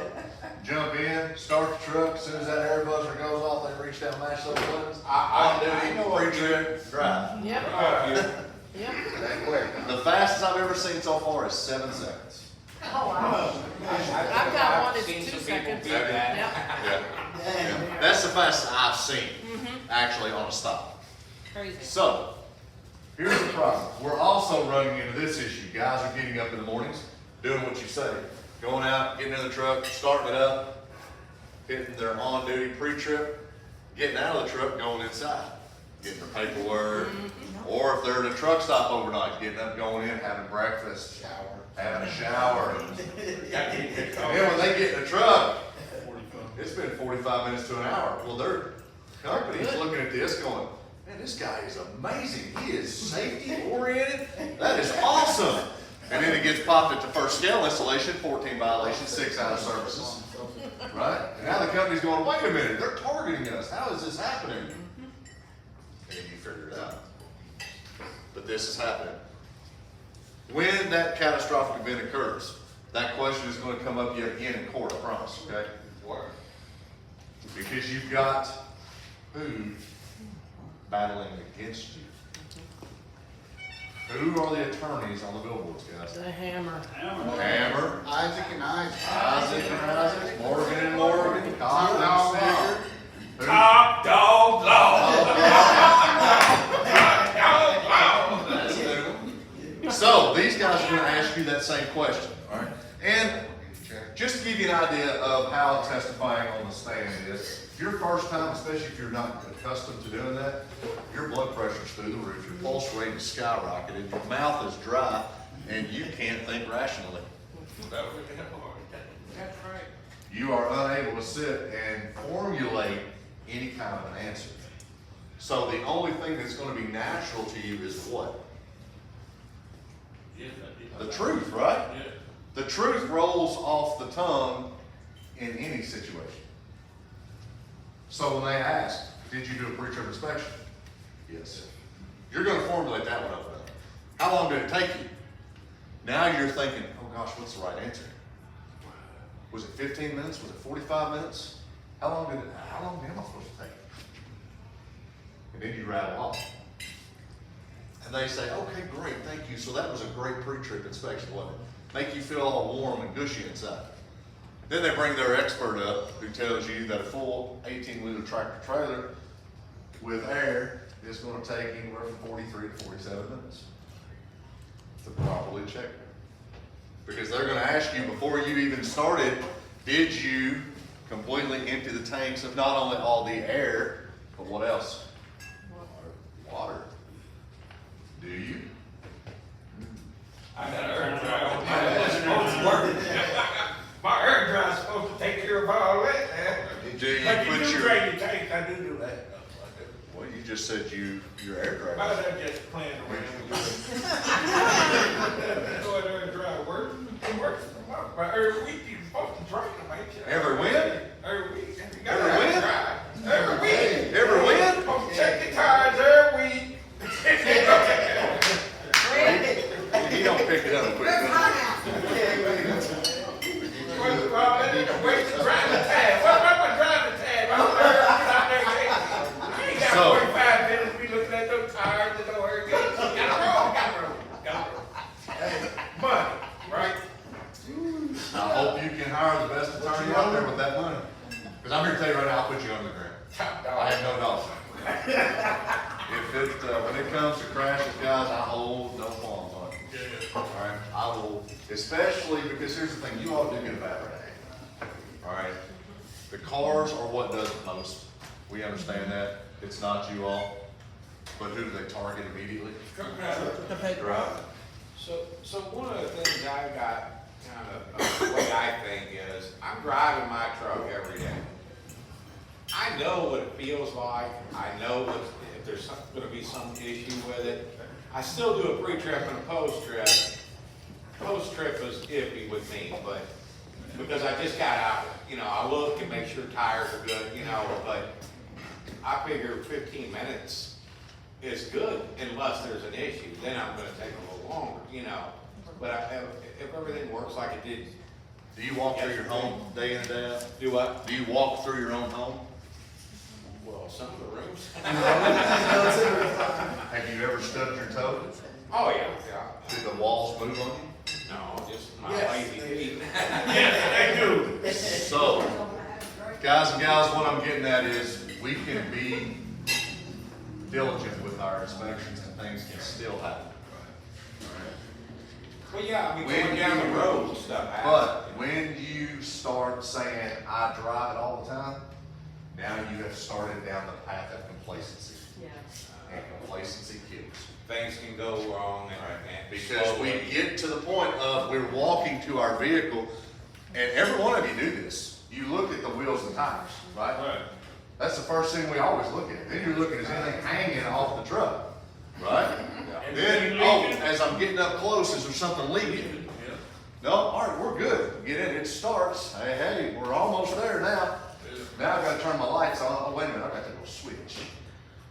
jump in, start the truck, as soon as that air buzzer goes off, they reach down and mash those buttons?
I
On
know
duty,
what
pre-trip, drive.
Yep. Yep.
That quick.
The fastest I've ever seen so far is 7 seconds.
Oh, wow. I've got one that's 2 seconds.
Do that.
Yep.
Yeah. Yeah. That's the fastest I've seen, actually, on a stop.
Crazy.
So, here's the problem. We're also running into this issue. Guys are getting up in the mornings, doing what you say. Going out, getting in the truck, starting it up, hitting their on-duty pre-trip, getting out of the truck, going inside, getting their paperwork, or if they're at a truck stop overnight, getting up, going in, having breakfast, having a shower. And then when they get in the truck, it's been 45 minutes to an hour. Well, their company's looking at this going, man, this guy is amazing. He is safety oriented. That is awesome. And then it gets popped at the first scale installation, 14 violations, 6 out of services. Right? And now the company's going, wait a minute, they're targeting us. How is this happening? And then you figure it out. But this is happening. When that catastrophic event occurs, that question is going to come up yet again in court, I promise, okay? Because you've got who battling against you? Who are the attorneys on the billboards, guys?
The hammer.
Hammer,
Isaac and Isaac.
Isaac and Isaac, Morgan and Morgan, Cobb and Snicker. Who?
Top dog law.
That's who. So, these guys are going to ask you that same question, all right? And just to give you an idea of how testifying on the stand is, your first time, especially if you're not accustomed to doing that, your blood pressure's through the roof, your pulse rate is skyrocketed, your mouth is dry, and you can't think rationally.
That's right.
You are unable to sit and formulate any kind of an answer. So the only thing that's going to be natural to you is what? The truth, right? The truth rolls off the tongue in any situation. So when they ask, did you do a pre-trip inspection? Yes. You're going to formulate that one up. How long did it take you? Now you're thinking, oh gosh, what's the right answer? Was it 15 minutes? Was it 45 minutes? How long am I supposed to take? And then you rattle off. And they say, okay, great, thank you. So that was a great pre-trip inspection, wasn't it? Make you feel all warm and gushy inside. Then they bring their expert up who tells you that a full 18-wheeler tractor trailer with air is gonna take anywhere from 43 to 47 minutes to properly check. Because they're gonna ask you before you even started, did you completely empty the tanks of not only all the air, but what else? Water. Do you?
I got an air dryer on my, that's supposed to work. My air dryer's supposed to take care of all that, man.
Do you
But you
put
do
your,
drain your tanks, I do that.
well, you just said your air dryer.
I was just playing around with you. Go ahead, air dryer works, it works, but every week you're supposed to drain them, ain't you?
Every when?
Every week. You got
Every
an air
when?
dryer. Every week.
Every when?
You're supposed to check the tires every week.
He don't pick it up quick.
Where's the driving tab? What about my driving tab? I'm out there chasing. You ain't got
So-
45 minutes to be looking at those tires and don't hurt. Got road. Money, right?
I hope you can hire the best attorney out there with that money. Cause I'm here to tell you right now, I'll put you on the ground.
Top
I
dog.
have no dollars. If when it comes to crashes, guys, I hold no qualms on it. Alright, I will, especially because here's the thing, you all do get a bad rap. Alright, the cars are what does it most. We understand that, it's not you all, but who do they target immediately?
Truck driver.
Right.
So one of the things I got kind of, the way I think is, I'm driving my truck every day. I know what it feels like, I know if there's gonna be some issue with it. I still do a pre-trip and a post-trip. Post-trip is iffy with me, but, because I just got out, I look and make sure tires are good, but I figure 15 minutes is good unless there's an issue, then I'm gonna take a little longer, But if everything works like it did.
Do you walk through your home day in and day out?
Do what?
Do you walk through your own home?
Well, some of the rooms.
Have you ever stubbed your toe?
Oh, yeah.
Did the walls move on you?
No, just my lazy feet.
Yes, they do.
So, guys and gals, what I'm getting at is we can be diligent with our inspections and things can still happen.
Well, yeah, I mean,
When
going down
you-
the road, stuff happens.
But when you start saying, I drive it all the time, now you have started down the path of complacency.
Yeah.
And complacency kills.
Things can go wrong and
Because we
slowly.
get to the point of we're walking to our vehicle, and every one of you do this. You look at the wheels and tires, right?
Right.
That's the first thing we always look at. Then you're looking, is anything hanging off the truck, right? Then, oh, as I'm getting up close, is there something leaking?
Yeah.
No, all right, we're good. Get in, it starts. Hey, we're almost there now. Now I gotta turn my lights on. Oh, wait a minute, I got to go switch.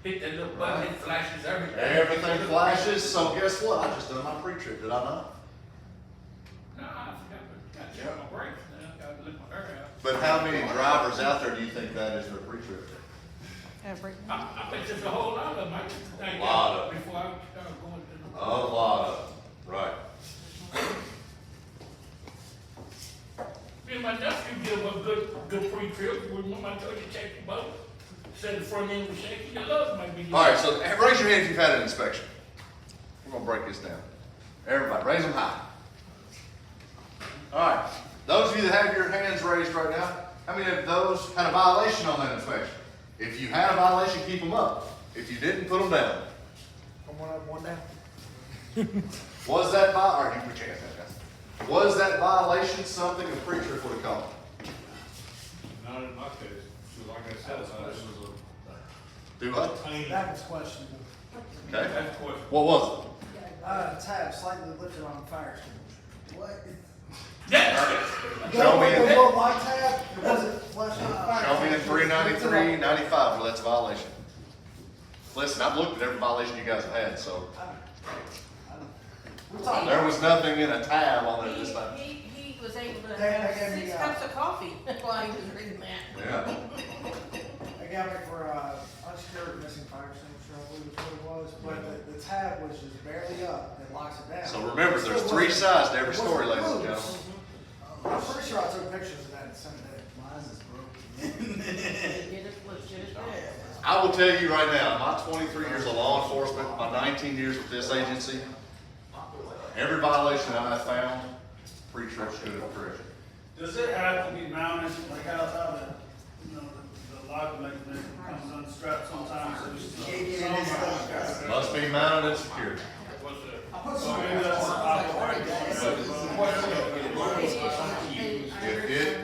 Hit that little button, it flashes everything.
Everything flashes, so guess what? I just done my pre-trip, did I not?
No, I forgot to check my brakes now, gotta let my air out.
But how many drivers out there do you think that is their pre-trip?
I bet there's a whole lot of them, I just think
Lot of
before I start going to the.
A lot of them, right.
Me and my nephew give a good pre-trip, when I told you check your boat, said the front end was shaky, your lugs might be.
All right, so raise your hand if you've had an inspection. We're gonna break this down. Everybody, raise them high. All right, those of you that have your hands raised right now, how many of those had a violation on that inspection? If you had a violation, keep them up. If you didn't, put them down.
One up, one down.
Was that or you put your hands down, guys. Was that violation something a pre-trip would have caught?
Not in my case, so like I said, this was a
Do what?
tiny,
That was questionable.
Okay.
that's question.
What was it?
Tab slightly lifted on the fire extinguisher. What?
Show me
The
in,
little white tab, it wasn't flush on the fire
show me in
extinguisher.
393-95 where that's a violation. Listen, I've looked at every violation you guys have had, so
We're talking
there was nothing in a tab on there this time.
He was able to
They
have
gave me,
6 cups of coffee while he was reading that.
Yeah.
They got me for unsecured missing fire extinguisher, I believe is what it was, but the tab was just barely up, it locks it down.
So remember, there's 3 sides to every story, ladies and gentlemen.
I'm pretty sure I took pictures of that and sent it in. Mine is broken.
Get it legit as that.
I will tell you right now, my 23 years of law enforcement, my 19 years with this agency, every violation that I found, pre-trips could have corrected.
Does it have to be mounted, like how the, you know, the lock mechanism comes unstrapped sometimes?
Must be mounted and secured.
So maybe that's an operating.
If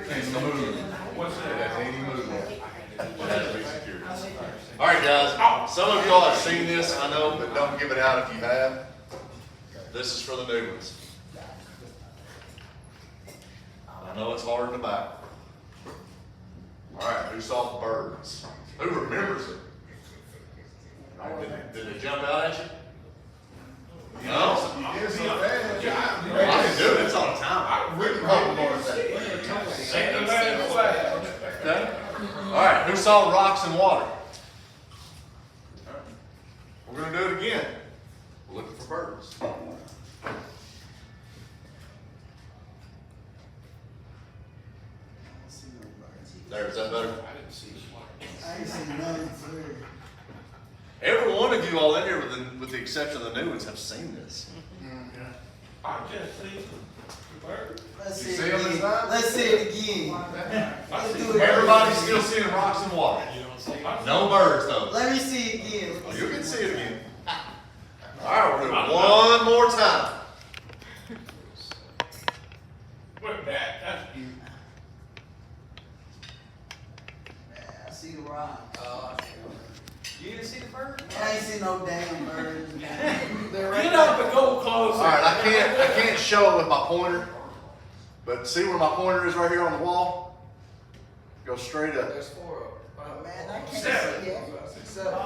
it can move, it has any movement, it has to be secured. All right, guys, some of y'all have seen this, I know, but don't give it out if you have. This is for the new ones. I know it's hard in the back. All right, who saw the birds? Who remembers it? All right, did it jump out at you? No? I didn't do it, it's on time. Okay? All right, who saw rocks and water? All right. We're gonna do it again. We're looking for birds. There, is that better?
I ain't seen nothing too.
Every one of you all in here, with the exception of the new ones, have seen this.
I just see the bird.
Let's
You
see
see
it
them this
again.
time?
Let's see it again. Let's do it.
Everybody's still seeing rocks and water. No birds though.
Let me see it again.
Oh, you can see it again. All right, we're doing one more time.
Wait, that's you.
I see the rock.
You didn't see the bird?
I ain't seen no damn birds.
Get up and go closer.
All right, I can't show it with my pointer, but see where my pointer is right here on the wall? Go straight up.
There's 4 of them.
Man, I can't
Seven.
see it.
7.
I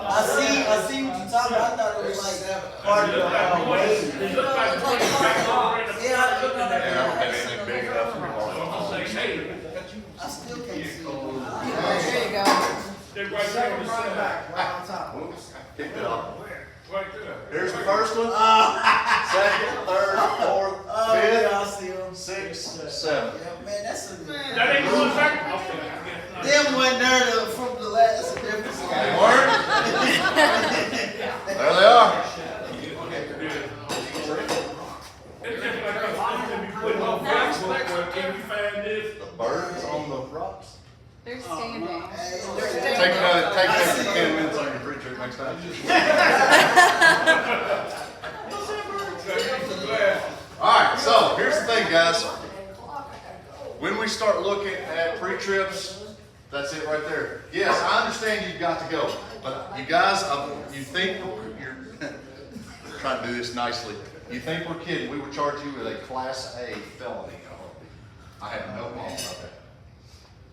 see what you're talking about. I thought it was like part of
It looked like
the
wave. It looked like
Like
wave.
part- Yeah, I looked at
Yeah, I don't
that.
think anything big enough for me.
I still can't see it.
There you go.
They're right there.
Second right back, right on top.
Kicked it off.
Right there.
Here's the first one. Second, third, fourth,
Oh, yeah, I
fifth,
see them.
sixth, seventh.
Yeah, man, that's a
That ain't going second? Okay, I guess not.
Them went there from the last. That's a difference.
They weren't? There they are.
It's just like a thing to be put on Facebook where can you find this?
The birds on the rocks.
They're standing.
Take another 10 minutes on your free trip next time. Alright, so here's the thing, guys. When we start looking at pre-trips, that's it right there. Yes, I understand you've got to go, but you guys, you think you're trying to do this nicely. You think we're kidding. We would charge you with a Class A felony. I have no problem about that.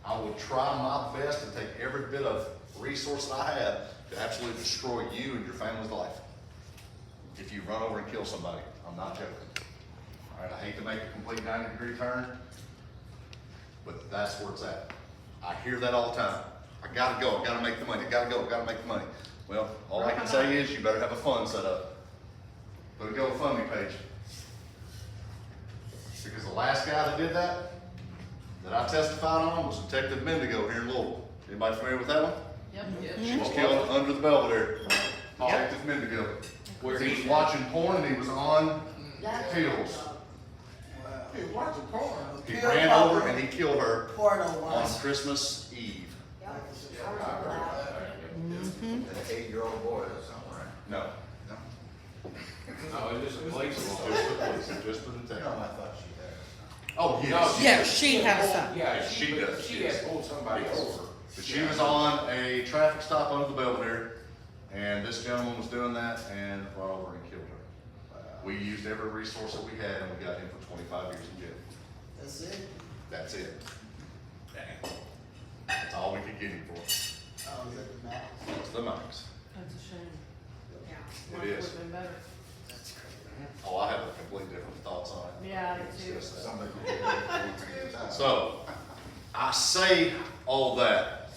I will try my best to take every bit of resource that I have to absolutely destroy you and your family's life. If you run over and kill somebody, I'm not joking. All right, I hate to make a complete 90-degree turn, but that's where it's at. I hear that all the time. I gotta go, I gotta make the money, I gotta go, I gotta make the money. Well, all I can say is you better have a fund set up. Put a GoFundMe page. Because the last guy that did that I testified on was Detective Mendigo here in Louisville. Anybody familiar with that one?
Yep.
She was killed under the Belvedere. Detective Mendigo.
Where
He was
he-
watching porn and he was on pills.
Hey, watch the porn.
He ran over and he killed her
Porno
on
wise.
Christmas Eve.
An 8-year-old boy or something, right?
No,
No, it's just a place.
just for police, just for the
No,
detective.
I thought she had.
Oh,
No,
yes.
Yeah, she had a son.
Yeah,
She does.
She has pulled somebody over.
But she was on a traffic stop under the Belvedere, and this gentleman was doing that and ran over and killed her. We used every resource that we had, and we got him for 25 years in jail.
That's it.
That's it. That's all we could get him for.
Oh, is that the max?
That's the max.
That's a shame. Yeah.
It is.
Would've been better.
That's crazy.
Oh, I have a completely different thoughts on it.
Yeah, I do
It's
too.
just that.
Somebody could get it for 3 times.
So, I say all that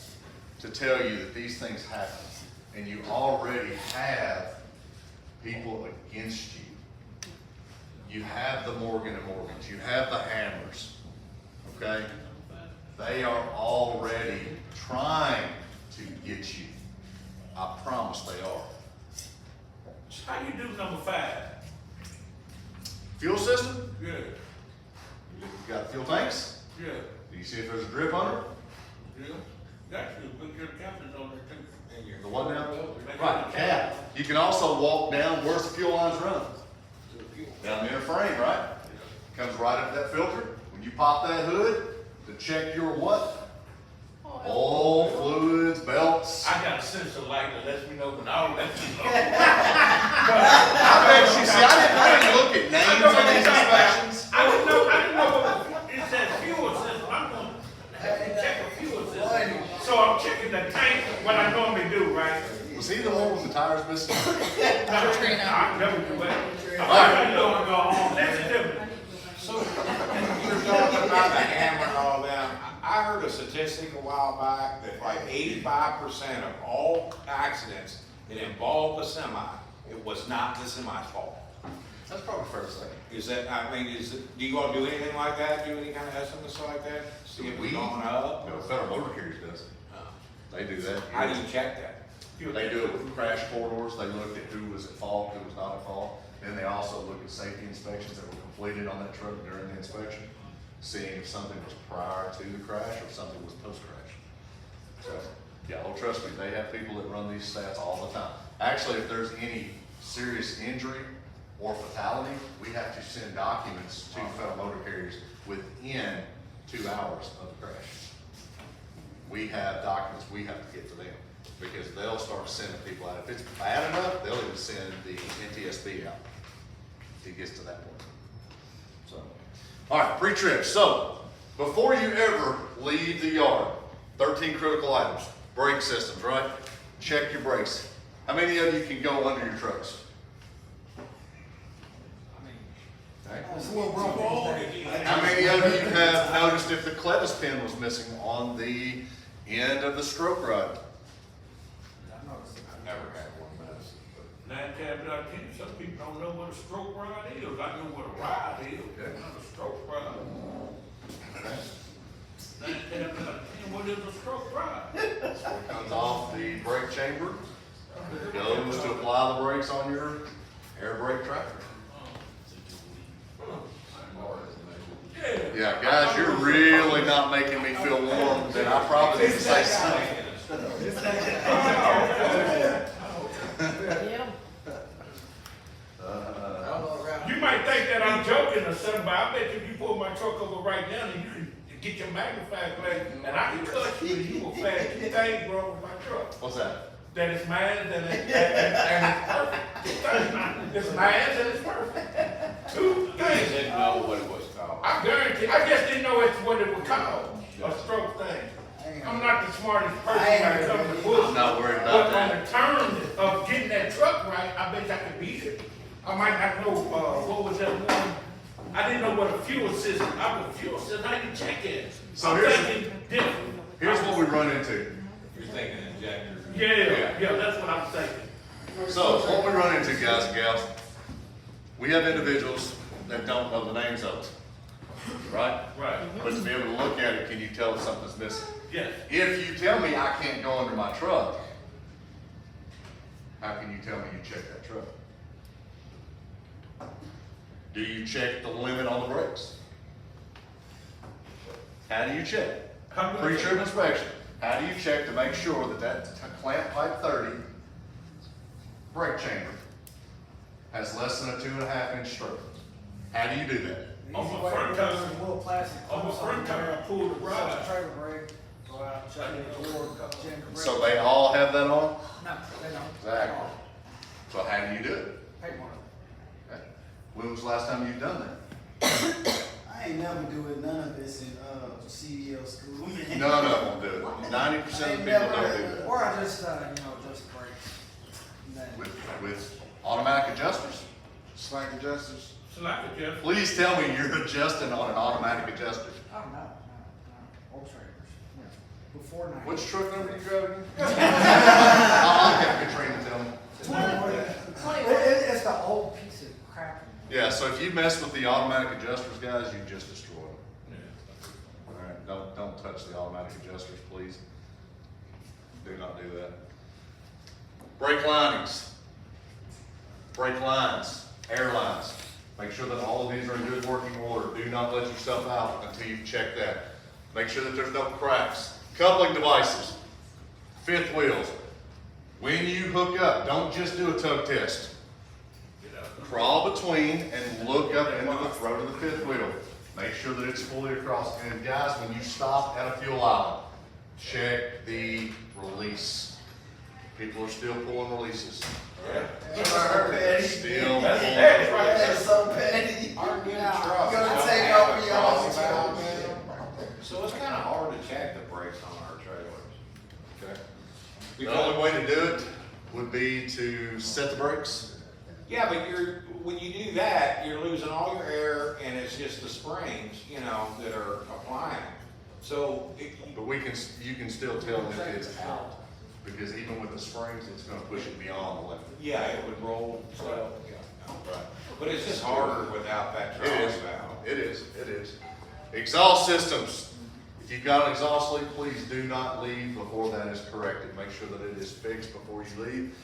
to tell you that these things happen, and you already have people against you. You have the Morgan and Morgans, you have the Hammers, okay? They are already trying to get you. I promise they are.
How you do number 5?
Fuel system,
Yeah,
you got fuel tanks,
yeah,
do you see if there's a drip under it?
yeah. Got you, we can get a captain on there too.
And you're-
The one down? Right, cap. You can also walk down, where's the fuel lines run? Down the inner frame, right? Comes right up that filter. When you pop that hood to check your what? Oil, fluids, belts.
I got a sensor light that lets me know when all that's low.
I bet you, see, I didn't look at names on these inspections.
I didn't know what it says fuel system. I'm gonna have to check a fuel system. So I'm checking the tank, what I normally do, right?
Was he the one with the tires missing?
I never do that.
All right.
I know I go home, that's different.
So, you're talking about the hammer and all that. I heard a statistic a while back that like 85% of all accidents that involve a semi, it was not the semi's fault.
That's probably fair to say.
Is that, I mean, do you all do anything like that? Do any kind of estimates like that? See if it's going up?
No, Federal Motor Carriers does. They do that.
How do you check that?
They do it with crash corridors. They look at who was at fault, who was not at fault. Then they also look at safety inspections that were completed on that truck during the inspection, seeing if something was prior to the crash or something was post-crash. So, yeah, well, trust me, they have people that run these stats all the time. Actually, if there's any serious injury or fatality, we have to send documents to Federal Motor Carriers within 2 hours of the crash. We have documents we have to get to them because they'll start sending people out. If it's bad enough, they'll even send the NTSB out if it gets to that point. So, all right, pre-trip. So, before you ever leave the yard, 13 critical items, brake systems, right? Check your brakes. How many of you can go under your trucks? Okay.
It's a little broken these days.
How many of you have noticed if the clevis pin was missing on the end of the stroke rod?
I've never had one miss.
9 times out of 10, some people don't know what a stroke rod is. I know what a rod is, not a stroke rod. 9 times out of 10, what is a stroke rod?
It comes off the brake chamber, goes to apply the brakes on your air brake tractor. Yeah, guys, you're really not making me feel warm, then I probably need to say something.
You might think that I'm joking or something, but I bet you if you pull my truck over right now, and you can get your magnifying glass, and I can cut you, and you will find 2 things wrong with my truck.
What's that?
That it's mine and it's perfect. 2 things. It's mine and it's perfect. 2
I
things.
didn't know what it was called.
I guarantee, I just didn't know it's what it was called, a stroke thing. I'm not the smartest person when it comes to bullshit.
I'm not worried about
But on
that.
the terms of getting that truck right, I bet I could beat it. I might not know, what was that one? I didn't know what a fuel system, a fuel system, I didn't check it.
So
I'm
here's-
thinking different.
Here's what we run into.
You're thinking injector.
Yeah, that's what I'm thinking.
So what we run into, guys and gals, we have individuals that don't know the names of us, right?
Right.
But to be able to look at it, can you tell if something's missing?
Yes.
If you tell me I can't go under my truck, how can you tell me you checked that truck? Do you check the limit on the brakes? How do you check?
How do I
Pre-trip
check?
inspection. How do you check to make sure that that clamp pipe 30 brake chamber has less than a 2.5 inch stroke? How do you do that?
On
Easy
my
way to
front
do it is
tire.
a little plastic.
On my
clip
front tire, I pull the
Such
rod.
a trailer brake, go out, and check it, or jam the brake.
So they all have that on?
No, they don't.
Exactly. So how do you do it?
Pay more.
Okay. When was the last time you've done that?
I ain't never doing none of this in CDL school, man.
None of them do it. 90% of the people don't do that.
Or I just, just brakes. And then-
With automatic adjusters,
Slank adjusters.
So like a Jeff.
please tell me you're adjusting on an automatic adjuster.
Oh, no, old trailers, before 90.
Which truck number you driving? I'll have Katrina tell me.
It's the old piece of crap.
Yeah, so if you mess with the automatic adjusters, guys, you just destroy them. All right, don't touch the automatic adjusters, please. Do not do that. Brake linings, brake lines, air lines. Make sure that all of these are in good working order. Do not let yourself out until you've checked that. Make sure that there's no cracks. Coupling devices, fifth wheels. When you hook up, don't just do a tug test. Crawl between and look up into the throat of the fifth wheel. Make sure that it's fully across. And guys, when you stop at a fuel island, check the release. People are still pulling releases.
That's so petty.
Still
That's
pulling
petty right there.
That's so petty.
Our new
Yeah,
trucks
you're gonna
don't
take
have
over
a
your
crossing
own
valve in them. So it's kinda hard to check the brakes on our trailers.
Okay. The only way to do it would be to set the brakes.
Yeah, but when you do that, you're losing all your air and it's just the springs, that are applying. So,
But you can still tell that it's out. Because even with the springs, it's gonna push it beyond the limit.
yeah, it would roll, so, yeah.
Right.
But it's just harder without that
It is.
cross valve.
It is. Exhaust systems. If you've got an exhaust leak, please do not leave before that is corrected. Make sure that it is fixed before you leave.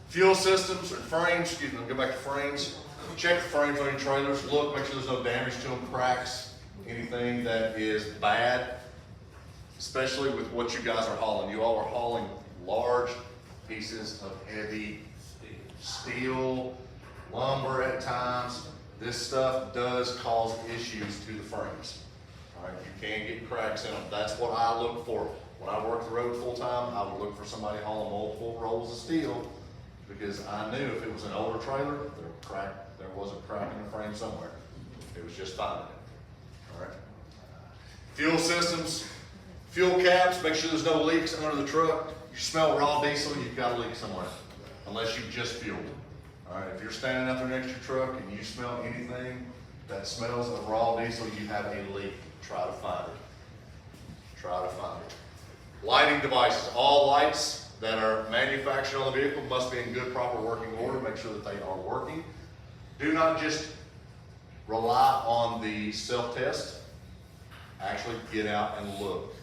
Fuel systems or frames, excuse me, go back to frames. Check the frames on your trailers. Look, make sure there's no damage to them, cracks, anything that is bad, especially with what you guys are hauling. You all are hauling large pieces of heavy steel, lumber at times. This stuff does cause issues to the frames. All right, you can get cracks in them. That's what I look for. When I worked the road full time, I would look for somebody hauling multiple rolls of steel because I knew if it was an older trailer, there was a crack in the frame somewhere. It was just finding it. All right. Fuel systems, fuel caps, make sure there's no leaks under the truck. You smell raw diesel, you've got a leak somewhere, unless you just fueled. All right, if you're standing out there next to your truck and you smell anything that smells of raw diesel, you have a leak. Try to find it. Try to find it. Lighting devices, all lights that are manufactured on the vehicle must be in good, proper working order. Make sure that they are working. Do not just rely on the self-test. Actually get out and look.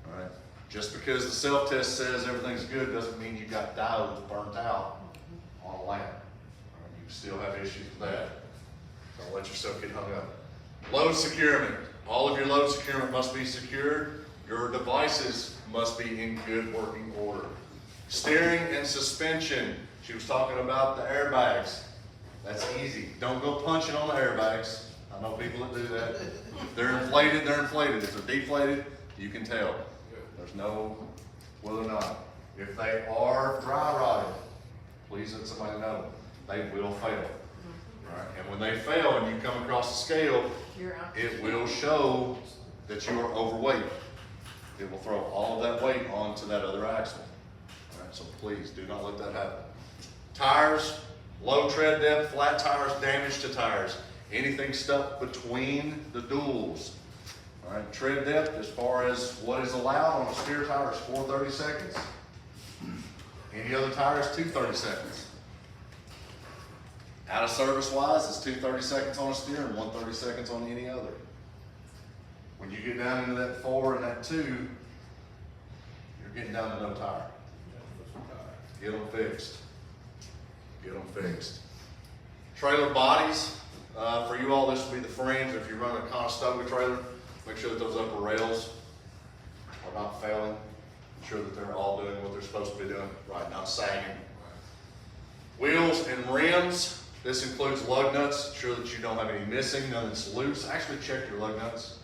All right. Just because the self-test says everything's good doesn't mean you got diodes burnt out on a lamp. All right. You still have issues with that. Don't let yourself get hung up. Load securement. All of your load securement must be secured. Your devices must be in good working order. Steering and suspension. She was talking about the airbags. That's easy. Don't go punching on the airbags. I know people that do that. If they're inflated, they're inflated. If they're deflated, you can tell. There's no whether or not. If they are dry rotted, please let somebody know. They will fail. Right? And when they fail and you come across the scale, it will show that you are overweight. It will throw all of that weight onto that other axle. All right? So please do not let that happen. Tires, low tread depth, flat tires, damage to tires. Anything stuck between the duals. All right, tread depth as far as what is allowed on a steer tire is 430 seconds. Any other tire is 230 seconds. Out of service wise, it's 230 seconds on a steer and 130 seconds on any other. When you get down into that 4 and that 2, you're getting down to no tire. Get them fixed. Get them fixed. Trailer bodies, for you all, this will be the frames. If you're running a Conestoga trailer, make sure that those upper rails are not failing. Ensure that they're all doing what they're supposed to be doing, right, not sagging. Wheels and rims, this includes lug nuts. Ensure that you don't have any missing, none that's loose. Actually check your lug nuts.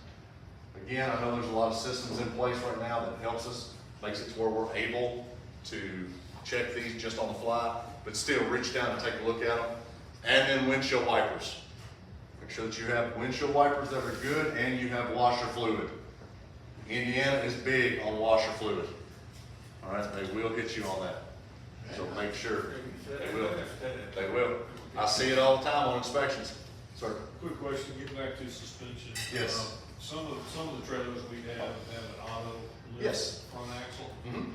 Again, I know there's a lot of systems in place right now that helps us, makes it to where we're able to check these just on the fly, but still reach down and take a look at them. And then windshield wipers. Make sure that you have windshield wipers that are good and you have washer fluid. Indiana is big on washer fluid. All right, they will hit you on that. So make sure. They will. They will. I see it all the time on inspections. Sir.
Quick question, getting back to suspension.
Yes.
Some of the trailers we have an auto lift
Yes.
front axle.
Mm-hmm.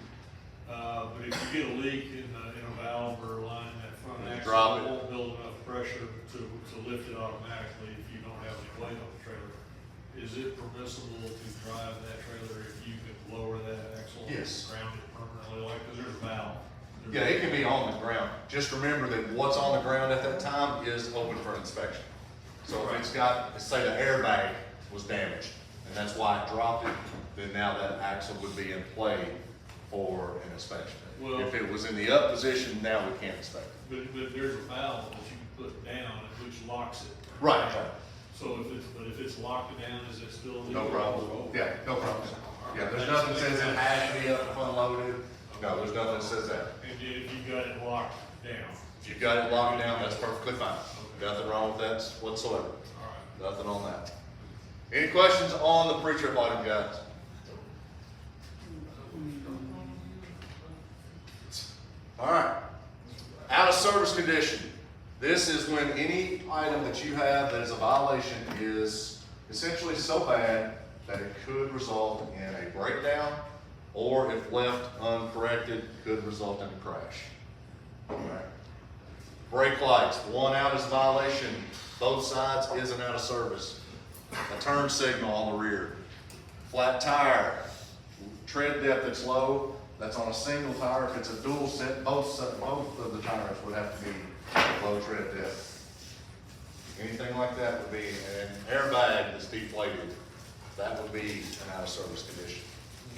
But if you get a leak in a valve or a line in that front
You
axle,
drop
it
it.
won't build enough pressure to lift it automatically if you don't have any weight on the trailer. Is it permissible to drive that trailer if you could lower that axle?
Yes.
And ground it permanently, like, cause there's a valve.
Yeah, it can be on the ground. Just remember that what's on the ground at that time is open for inspection. So if it's got, say the airbag was damaged, and that's why it dropped it, then now that axle would be in play for an inspection.
Well-
If it was in the up position, now we can't inspect it.
But there's a valve that you can put down which locks it.
Right.
So if it's locked down, is it still legal?
No problem. Yeah, no problem. Yeah, there's nothing that says it has to be up and unloaded. No, there's nothing that says that.
And if you got it locked down?
If you've got it locked down, that's perfectly fine. Nothing wrong with that whatsoever.
All right.
Nothing on that. Any questions on the pre-trip item, guys? All right. Out of service condition. This is when any item that you have that is a violation is essentially so bad that it could result in a breakdown, or if left uncorrected, could result in a crash. All right. Brake lights, one out is a violation, both sides is an out of service. A turn signal on the rear. Flat tire, tread depth that's low, that's on a single tire. If it's a dual set, both of the tires would have to be low tread depth. Anything like that would be an airbag that's deflated. That would be an out of service condition.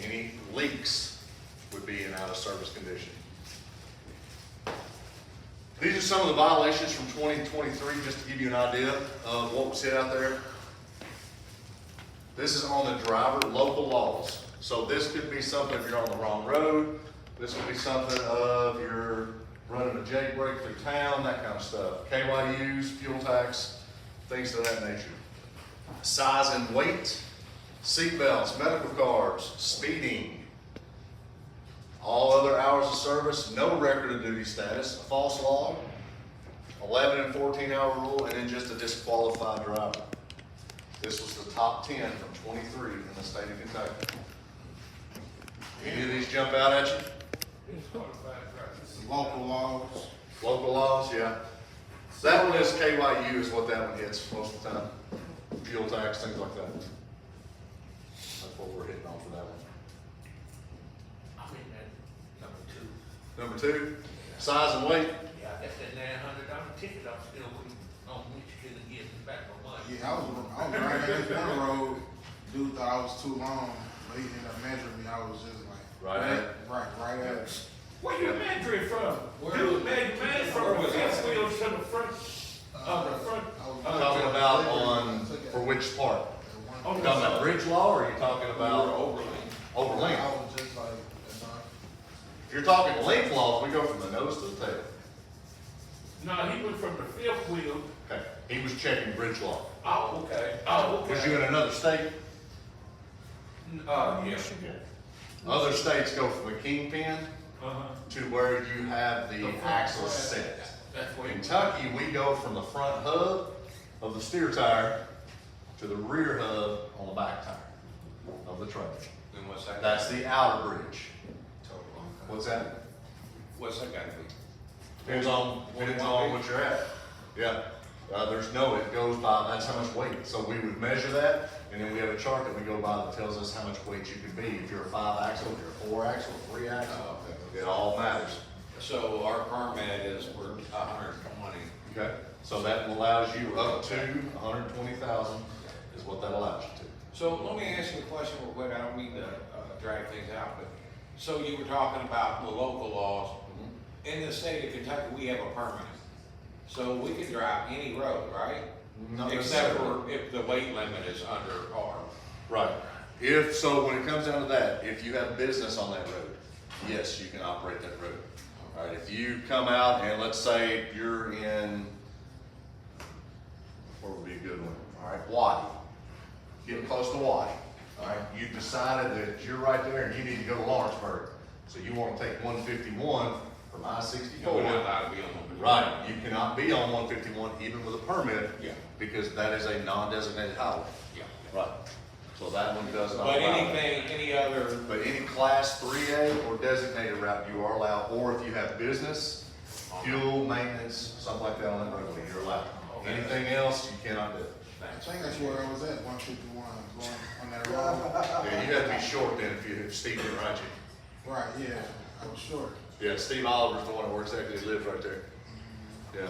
Any leaks would be an out of service condition. These are some of the violations from 2023, just to give you an idea of what was hit out there. This is on the driver local laws. So this could be something if you're on the wrong road. This could be something of you're running a jailbreak through town, that kind of stuff. KYUs, fuel tax, things of that nature. Size and weight, seat belts, medical cards, speeding, all other hours of service, no record of duty status, a false log, 11 and 14 hour rule, and then just a disqualified driver. This was the top 10 from 23 in the state of Kentucky. Any of these jump out at you?
Local laws.
Local laws, yeah. That one is KYU is what that one hits most of the time. Fuel tax, things like that. That's what we're hitting on for that one.
I mean, that
Number two, size and weight.
yeah, that's that $900 ticket I'm still waiting on Michigan to get back my money.
Yeah, I was riding down this one road, dude thought I was too long, but he ended up measuring me, I was just like.
Right at it.
Right at it.
Where you measuring from?
Where
You
was
measured
it?
from
Where
the
was it?
fifth wheel to the front, the front.
I'm talking about on, for which part?
On
You
the
talking about
side.
bridge law, or are you talking
We were
about
overlaying.
over length?
I was just like,
If you're talking length laws, we go from the nose to the tail.
No, he went from the fifth wheel.
Okay, he was checking bridge law.
Oh, okay. Oh, okay.
Was you in another state?
Yeah.
Other states go from a kingpin
Uh-huh.
to where you have the
The front
axles
side.
set.
That's what he.
Kentucky, we go from the front hub of the steer tire to the rear hub on the back tire of the trailer.
Then what's that?
That's the outer bridge. What's that?
What's that gotta be?
Depends on what you're at. Yeah, there's no, it goes by, that's how much weight. So we would measure that, and then we have a chart that we go by that tells us how much weight you could be. If you're a 5-axle, if you're a 4-axle, 3-axle, it all matters.
So our permit is for 120.
Okay, so that allows you up to 120,000 is what that allows you to.
So let me ask you a question real quick. I don't mean to drag things out, but, so you were talking about the local laws. In the state of Kentucky, we have a permit. So we can drive any road, right?
Not
Except
necessarily.
for if the weight limit is under R.
Right. If, so when it comes down to that, if you have business on that road, yes, you can operate that road. All right, if you come out and let's say you're in, where would be a good one? All right, Waddy. Getting close to Waddy. All right, you've decided that you're right there and you need to go to Lawrenceburg. So you want to take 151 from I-64.
We're not allowed to be on one.
Right, you cannot be on 151 even with a permit.
Yeah.
Because that is a non-designated highway.
Yeah.
Right, so that one does not
But
allow that.
anything, any other,
But any class 3A or designated route you are allowed, or if you have business, fuel, maintenance, something like that on that roadway, you're allowed.
Okay.
Anything else, you cannot do.
I think that's where I was at, 151, going on that road.
Yeah, you have to be short then if you steep it right.
Right, yeah, I was short.
Yeah, Steve Oliver's the one that works there, 'cause he lives right there. Yeah.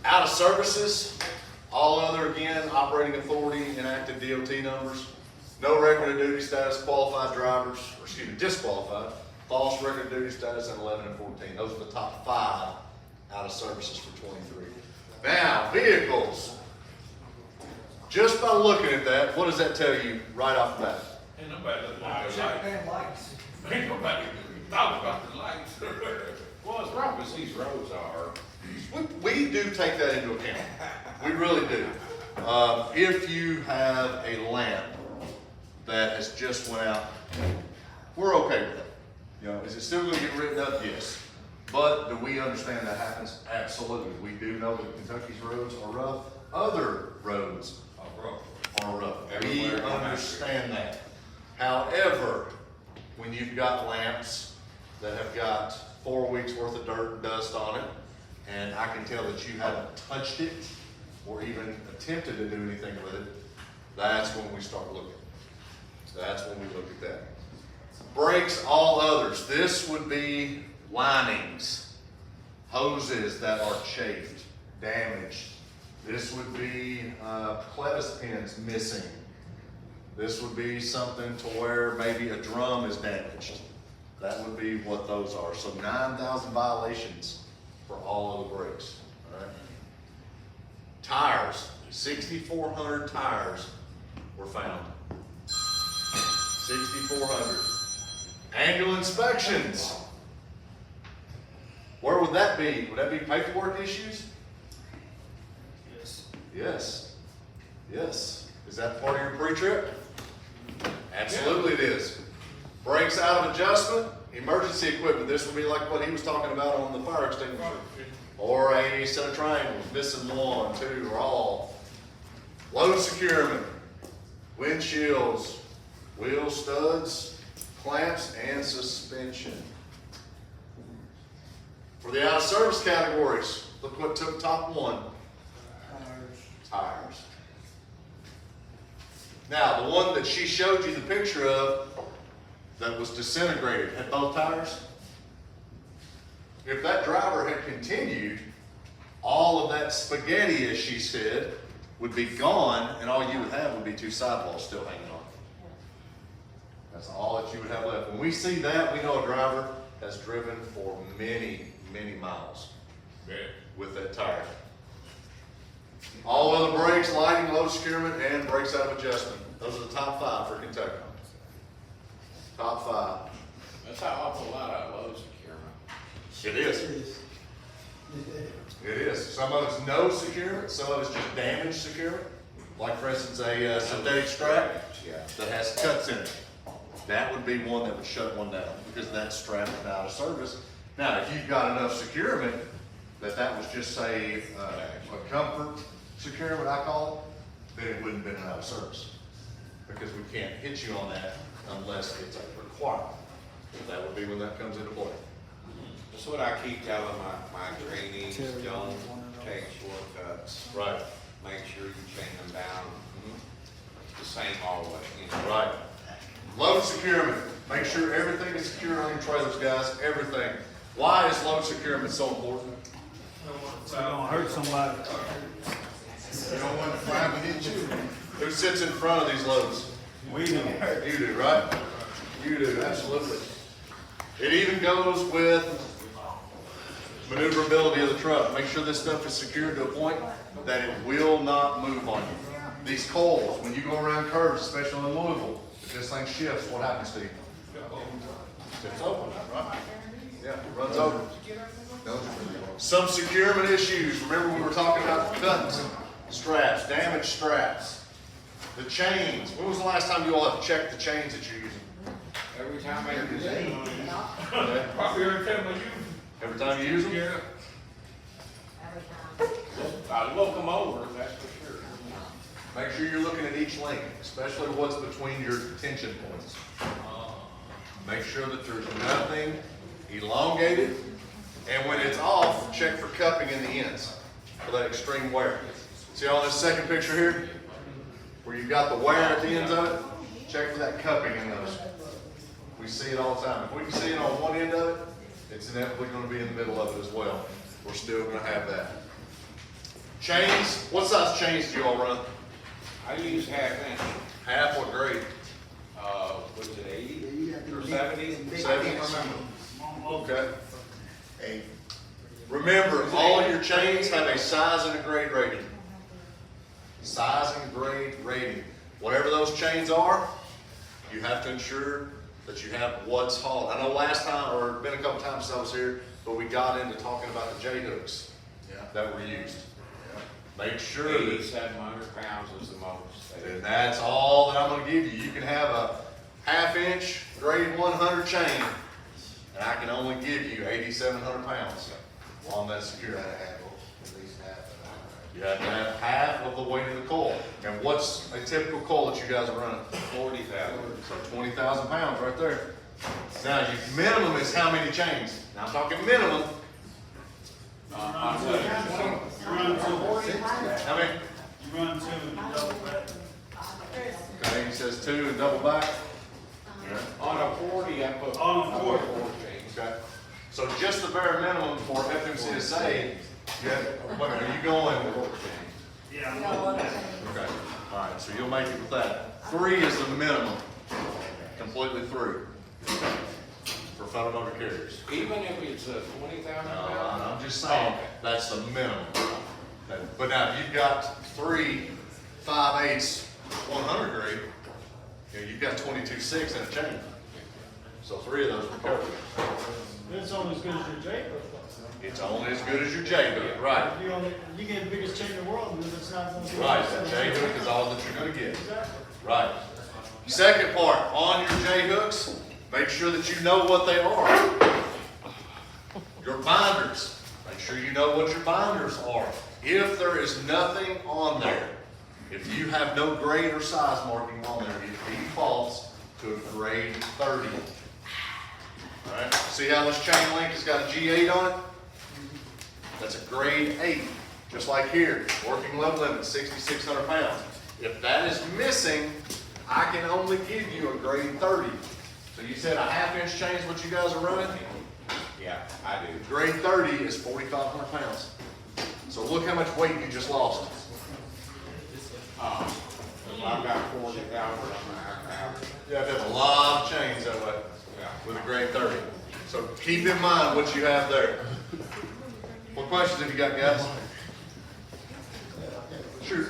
Out of services, all other, again, operating authority, inactive DOT numbers, no record of duty status, qualified drivers, or excuse me, disqualified, false record of duty status, and 11 and 14. Those are the top 5 out of services for 23. Now, vehicles. Just by looking at that, what does that tell you right off the bat?
Ain't nobody looking at the
Check
lights.
them lights.
Ain't nobody thought about the lights.
Well, as rough as these roads are,
We do take that into account. We really do. If you have a lamp that has just went out, we're okay with that. You know, is it still gonna get written up? Yes. But do we understand that happens? Absolutely. We do know that Kentucky's roads are rough. Other roads are rough. We
Everywhere in the country.
understand that. However, when you've got lamps that have got 4 weeks worth of dirt and dust on it, and I can tell that you haven't touched it or even attempted to do anything with it, that's when we start looking. That's when we look at that. Brakes, all others. This would be linings, hoses that are chafed, damaged. This would be clevis pins missing. This would be something to where maybe a drum is damaged. That would be what those are. So 9,000 violations for all of the brakes. All right. Tires, 6,400 tires were found. 6,400. Annual inspections. Where would that be? Would that be paperwork issues?
Yes.
Yes. Yes. Is that part of your pre-trip? Absolutely it is. Brakes out of adjustment, emergency equipment. This would be like what he was talking about on the fire extinguisher. Or a set of triangles, missing 1, 2, or all. Load securement, windshields, wheel studs, clamps, and suspension. For the out of service categories, look what took top 1. Tires. Now, the one that she showed you the picture of that was disintegrated had both tires. If that driver had continued, all of that spaghetti, as she said, would be gone, and all you would have would be 2 sidewalls still hanging on. That's all that you would have left. When we see that, we know a driver has driven for many, many miles with that tire. All other brakes, lighting, load securement, and brakes out of adjustment. Those are the top 5 for Kentucky. Top 5.
that's an awful lot of load securement.
It is. It is. Some of it's no securement, some of it's just damaged securement. Like for instance, a synthetic strap that has cuts in it. That would be one that would shut one down because that strap is out of service. Now, if you've got enough securement that was just say a comfort securement, I call it, then it wouldn't have been out of service because we can't hit you on that unless it's a requirement. That would be when that comes into play.
That's what I keep telling my trainees, don't take shortcuts.
Right.
Make sure you chain them down the same all the way, you know.
Right. Load securement. Make sure everything is secure on your trailers, guys. Everything. Why is load securement so important?
It's gonna hurt somebody.
You don't want to fly to hit you.
Who sits in front of these loads?
We do.
You do, right? You do, absolutely. It even goes with maneuverability of the truck. Make sure this stuff is secured to a point that it will not move on you. These coils, when you go around curves, especially in Louisville, if this thing shifts, what happens to you? It's open, right? Yeah, it runs over. Some securement issues. Remember we were talking about cuts, straps, damaged straps. The chains. When was the last time you all have checked the chains that you're using?
Every time I use it.
Okay.
Probably every time I use
Every time you use them?
it.
I look them over, that's for sure.
Make sure you're looking at each link, especially what's between your tension points. Make sure that there's nothing elongated, and when it's off, check for cupping in the ends for that extreme wear. See on this second picture here, where you've got the wear at the ends of it? Check for that cupping in those. We see it all the time. If we can see it on one end of it, it's inevitably gonna be in the middle of it as well. We're still gonna have that. Chains, what size chains do you all run?
I use half inch,
Half, what grade?
was it 80 or 70?
70?
I can't remember.
Okay.
Eight.
Remember, all your chains have a size and a grade rating. Size and grade rating. Whatever those chains are, you have to ensure that you have what's hauled. I know last time, or been a couple times since I was here, but we got into talking about the J-hooks that were used. Make sure that,
8,700 pounds is the most.
and that's all that I'm gonna give you. You can have a half-inch grade 100 chain, and I can only give you 8,700 pounds on that security.
At least half of that.
You have to have half of the weight of the coil. And what's a typical coil that you guys are running?
40,000.
So 20,000 pounds right there. Now, your minimum is how many chains? Now, I'm talking minimum.
On what?
You run two.
How many?
You run two and you double back.
Okay, he says 2 and double back.
On a 40, I put.
On a 40.
4 chains.
Okay. So just the bare minimum for FMCSA, you have, wait a minute, are you going?
Yeah, I'm double back.
Okay, all right, so you'll make it with that. 3 is the minimum, completely through, for Federal Motor Carriers.
Even if it's 20,000
No,
pounds?
I'm just saying, that's the minimum. Okay, but now, if you've got 3 5/8 100 grade, you know, you've got 22.6 in a chain. So 3 of those will cover it.
It's only as good as your J hook.
It's only as good as your J hook, right?
You get the biggest chain in the world, but it's not gonna be.
Right, that J hook is all that you're gonna get.
Exactly.
Right. Second part, on your J hooks, make sure that you know what they are. Your binders, make sure you know what your binders are. If there is nothing on there, if you have no grade or size marking on there, it defaults to a grade 30. All right, see how this chain link has got a G8 on it? That's a grade 8, just like here, working level limit, 6,600 pounds. If that is missing, I can only give you a grade 30. So you said a half-inch chain is what you guys are running?
Yeah, I do.
Grade 30 is 4,500 pounds. So look how much weight you just lost.
I've got 40,000 on my house.
You have to have a lot of chains that way with a grade 30. So keep in mind what you have there. What questions have you got, guys? Sure.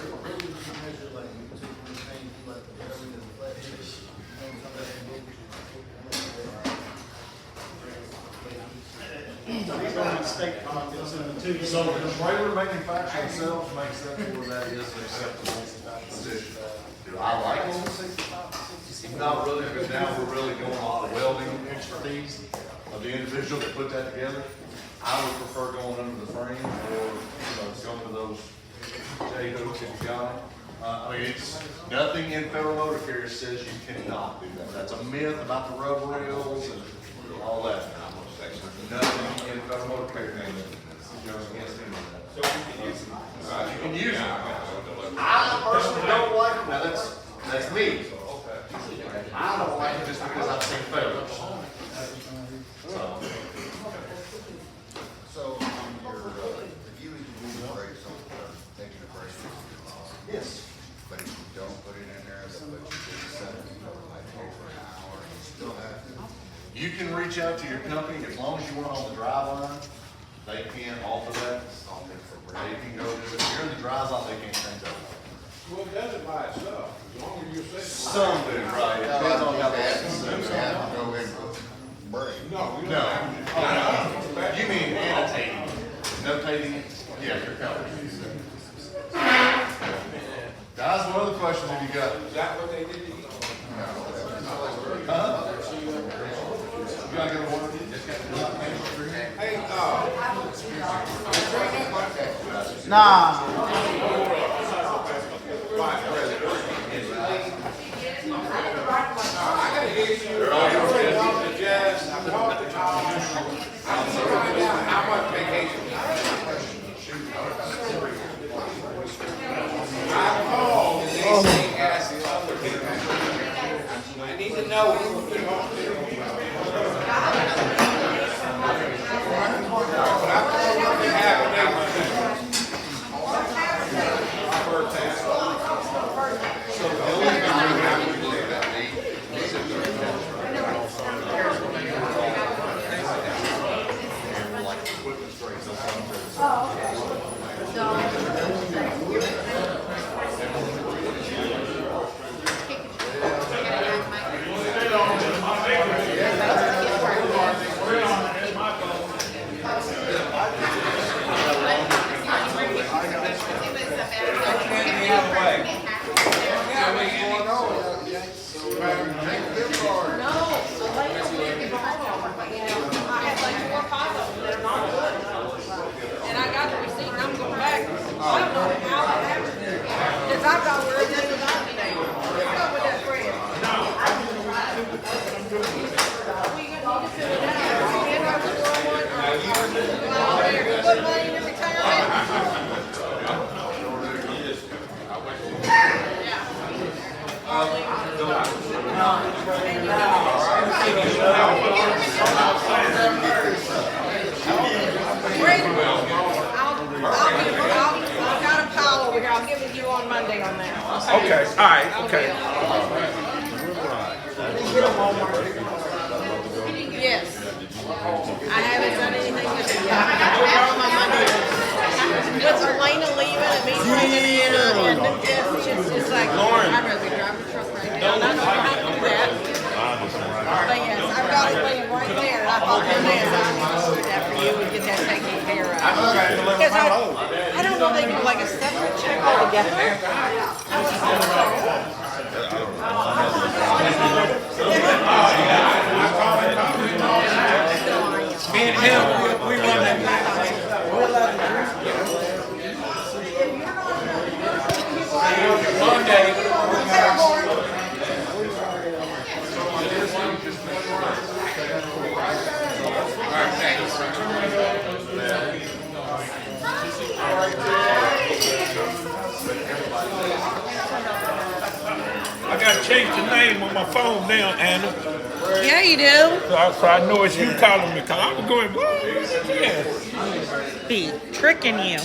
These are in state pockets and the two.
So the trailer manufacturer themselves makes that where that is an acceptable position. Do I like it? Not really, because now we're really going off the welding expertise of the individual that put that together. I would prefer going under the frame or, some of those J hooks if you got them. I mean, it's, nothing in Federal Motor Carriers says you cannot do that. That's a myth about the rubber rails and all that. Nothing in Federal Motor Carriers goes against any of that.
So we can use them.
You can use them. I personally don't like them. Now, that's me. I don't like it just because I've seen failures.
So, if you move the brakes on, taking the brakes off.
Yes.
But if you don't put it in there, they'll let you do 70, like over an hour, and you still have to.
You can reach out to your company, as long as you want on the drive line, they can offer that. They can go do it. If you're in the drive line, they can't change that.
Well, it does it by itself, as long as you're sitting.
Some do, right? It depends on how they
You have to go in with brake.
No, we don't
No.
have to.
You mean annotating, notating it? Yeah, you're covered. Guys, what other questions have you got?
Is that what they did to you?
Huh? You gotta go to work?
Hey,
Nah.
I got an issue. The judge, I talked to Tom. I'm find out how much vacation. I called and they say ask the other people. I need to know who they're going to.
can't have it there.
No, Elena will make it home. I had like 4 or 5 of them that are not good. And I got the receipt and I'm going back. I don't know how that happened. Cause I got where it was without me now. What's up with that friend? We need to fill it out. And I was doing one, or put money in the retirement. I've got a pile over here, I'll give it to you on Monday on that.
Okay, all right, okay.
Yes. I haven't done anything with it yet. I got to borrow my money. With Elena leaving and me bringing in, and it's like, I'd rather drive a truck right now. And I don't know how to do that. But yes, I've got it laying right there, and I thought, man, I need to do that for you and get that taken care of. Because I don't know if they do like a separate check altogether.
Me and him, we run that. Monday. I gotta change the name on my phone now, Anna.
Yeah, you do.
So I know it's you calling me, cause I was going, what? Yeah.
Be tricking you.